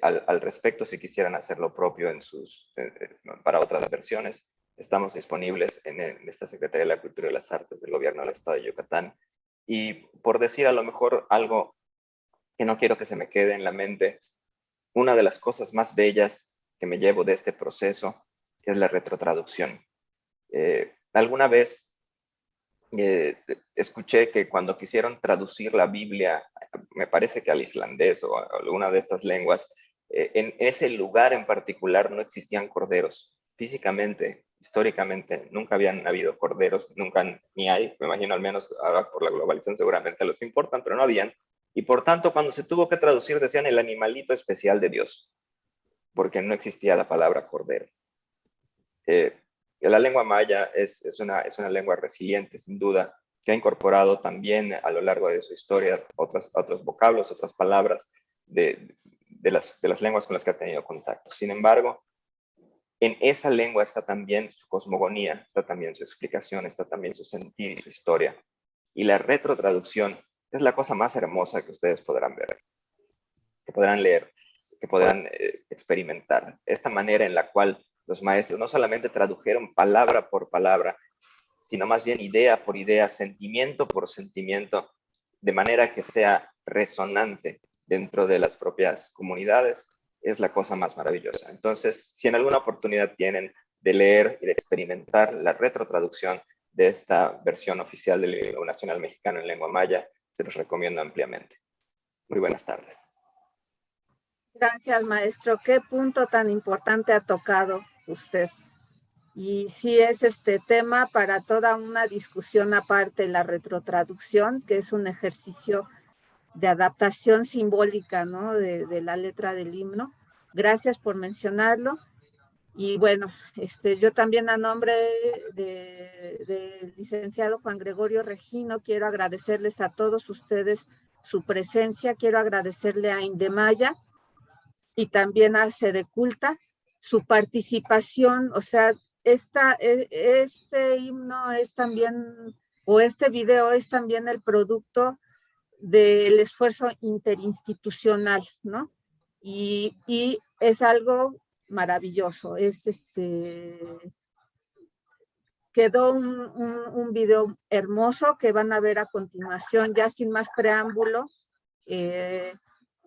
al respecto, si quisieran hacer lo propio para otras versiones. Estamos disponibles en esta Secretaría de la Cultura y las Artes del Gobierno del Estado de Yucatán. Y por decir a lo mejor algo que no quiero que se me quede en la mente, una de las cosas más bellas que me llevo de este proceso es la retrotraducción. Alguna vez escuché que cuando quisieron traducir la Biblia, me parece que al islandés o a alguna de estas lenguas, en ese lugar en particular no existían corderos. Físicamente, históricamente, nunca habían habido corderos, nunca ni hay, me imagino al menos ahora por la globalización seguramente los importan, pero no habían. Y por tanto, cuando se tuvo que traducir, decían el animalito especial de Dios, porque no existía la palabra cordero. La lengua maya es una lengua resiliente, sin duda, que ha incorporado también a lo largo de su historia otros vocablos, otras palabras de las lenguas con las que ha tenido contacto. Sin embargo, en esa lengua está también su cosmogonía, está también su explicación, está también su sentir y su historia. Y la retrotraducción es la cosa más hermosa que ustedes podrán ver, que podrán leer, que podrán experimentar. Esta manera en la cual los maestros no solamente tradujeron palabra por palabra, sino más bien idea por idea, sentimiento por sentimiento, de manera que sea resonante dentro de las propias comunidades, es la cosa más maravillosa. Entonces, si en alguna oportunidad tienen de leer y de experimentar la retrotraducción de esta versión oficial del himno nacional mexicano en lengua maya, se los recomiendo ampliamente. Muy buenas tardes. Gracias, maestro. Qué punto tan importante ha tocado usted. Y sí es este tema para toda una discusión aparte, la retrotraducción, que es un ejercicio de adaptación simbólica, ¿no? de la letra del himno. Gracias por mencionarlo. Y bueno, yo también a nombre del licenciado Juan Gregorio Regino quiero agradecerles a todos ustedes su presencia. Quiero agradecerle a Indemaya y también a Sedeculta su participación. O sea, este himno es también, o este video es también el producto del esfuerzo interinstitucional, ¿no? Y es algo maravilloso. Quedó un video hermoso que van a ver a continuación, ya sin más preámbulo,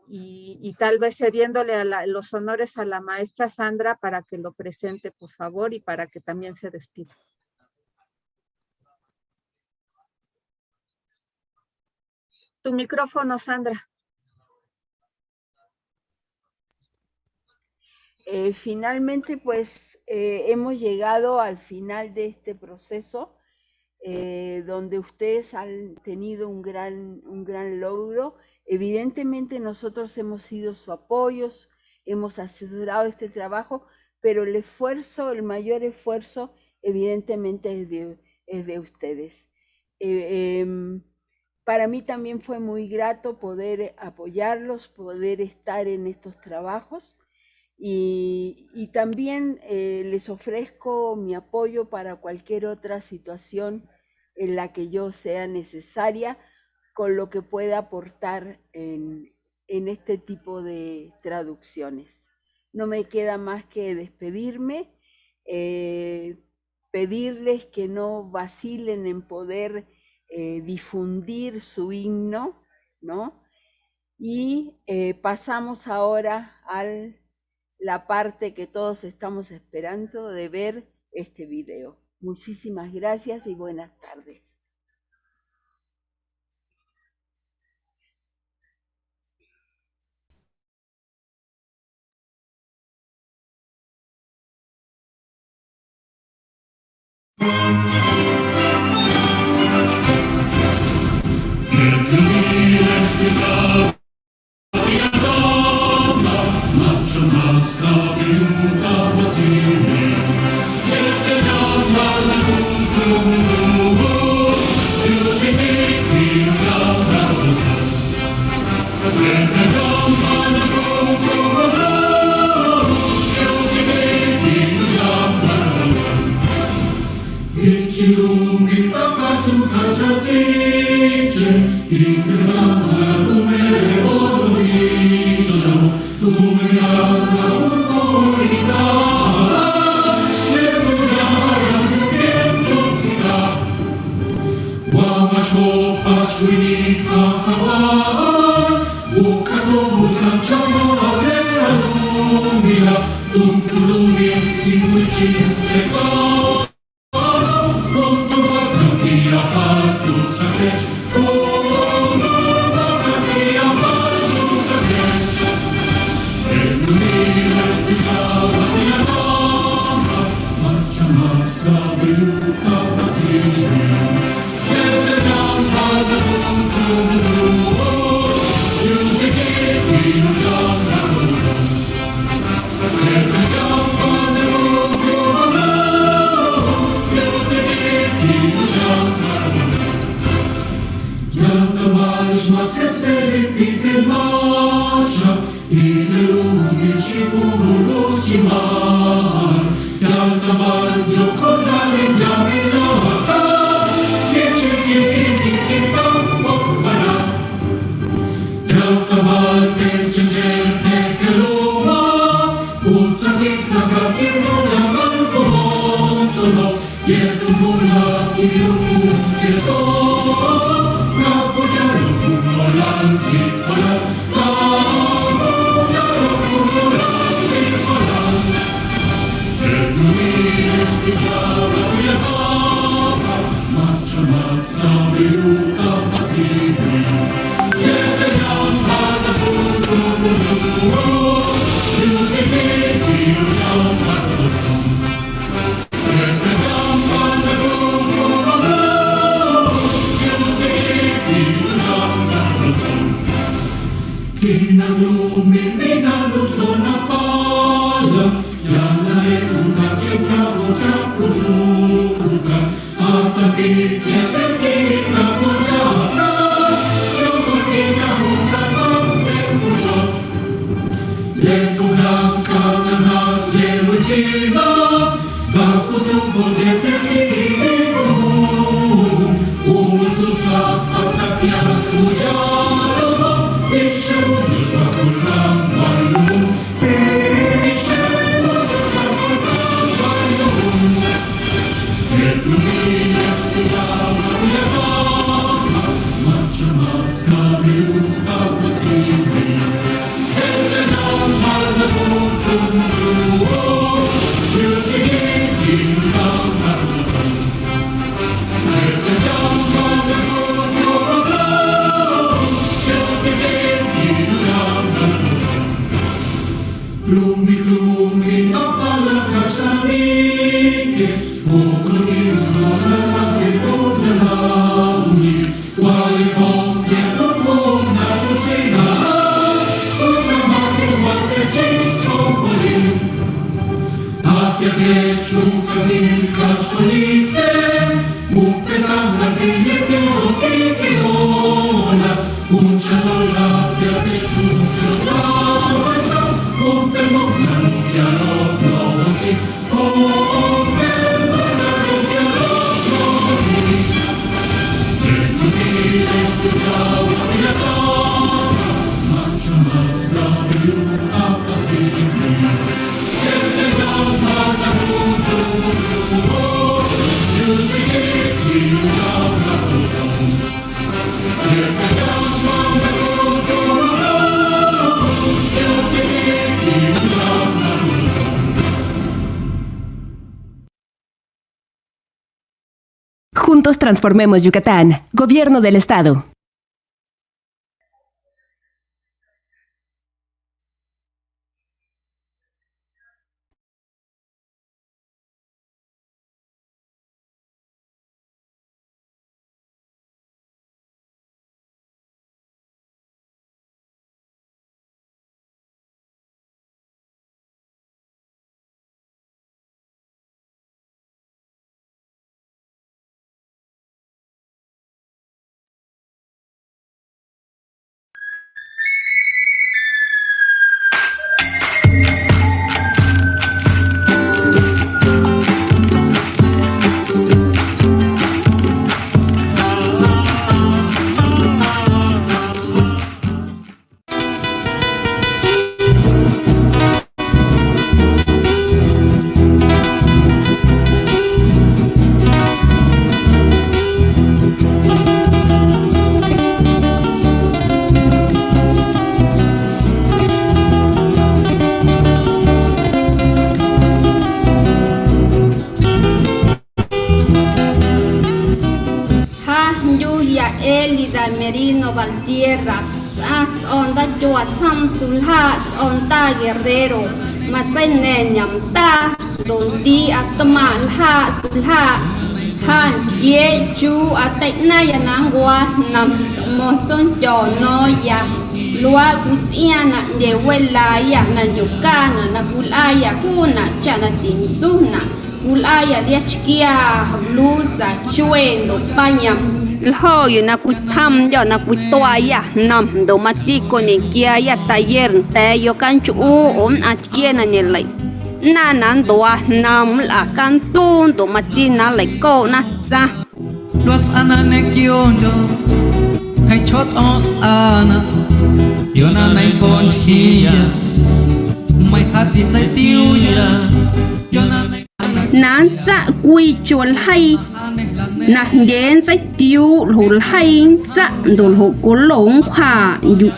y tal vez cediéndole los honores a la maestra Sandra para que lo presente, por favor, y para que también se despida. Tu micrófono, Sandra. Finalmente, pues hemos llegado al final de este proceso, donde ustedes han tenido un gran logro. Evidentemente nosotros hemos sido su apoyo, hemos asesorado este trabajo, pero el mayor esfuerzo evidentemente es de ustedes. Para mí también fue muy grato poder apoyarlos, poder estar en estos trabajos, y también les ofrezco mi apoyo para cualquier otra situación en la que yo sea necesaria, con lo que pueda aportar en este tipo de traducciones. No me queda más que despedirme, pedirles que no vacilen en poder difundir su himno, ¿no? Y pasamos ahora a la parte que todos estamos esperando de ver este video. Muchísimas gracias y buenas tardes. Juntos transformemos Yucatán. Gobierno del Estado. Elida Merino Valtierra, onda Joa Samsulha, onda Guerrero, Matsene Nyamta, Dondi Atman Ha Sulha, Han Ye Chu Atekna Yanangwa Nam Moson Jonoya, Lua Gutiana de Welaya, Nayukana, Nabulaya, Kuna, Janatin Suna, Ulaya Liachkia, Blusa, Chuendo, Panyam. Hoy na kuitam yo na kuitoya nam do matiko ni kia ya tayer te yo kanchu atkiena ni lai na nan do nam la kantun do matina lai ko na sa los anane kiondo hay chot os ana yo na nai kon hia mai hati tai tiu ya yo na nan sa kui chul hay na đến sách tiêu hồn hay dạ đồn hộ cố lống khả dụ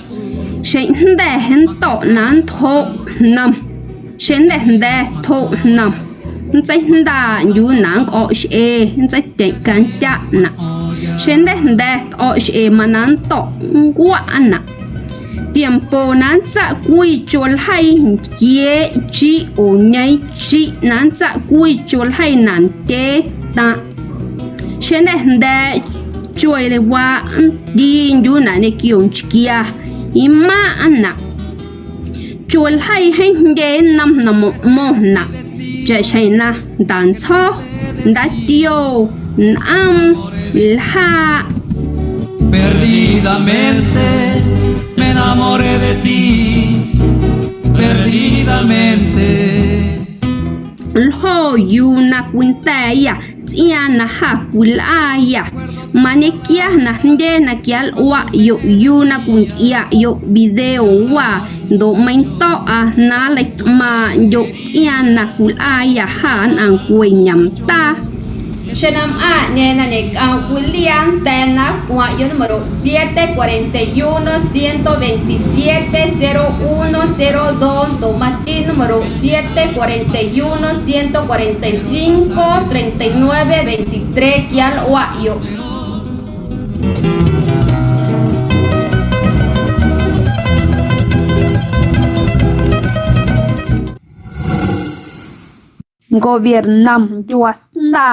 sẽ để hên tọ nán thọ nằm sẽ để thọ nằm sách đà dụ nán ở xe sách chạy cán chạ nè sẽ để ở xe mà nán tọ quá nè tiempo nán dạ quy chul hay kia chi ô nhai chi nán dạ quy chul hay nán tế ta Shende hende choi le wa di nyu na ne kion chikia ima ana choi hai henge nam nam mo na ja shaina dan cho da tio am la perdidamente me enamoré de ti perdidamente lo yu na quintaya na ha wilaya manekia na nde na kial wa yo yu na kun ya yo video wa do mainto a na like ma yo na wilaya han ang kuenyam ta Shanam A nena ne William Tena wa yo número 741 127 0102 Tomati número 741 145 39 23 Kial wa yo Gobernam Yuasna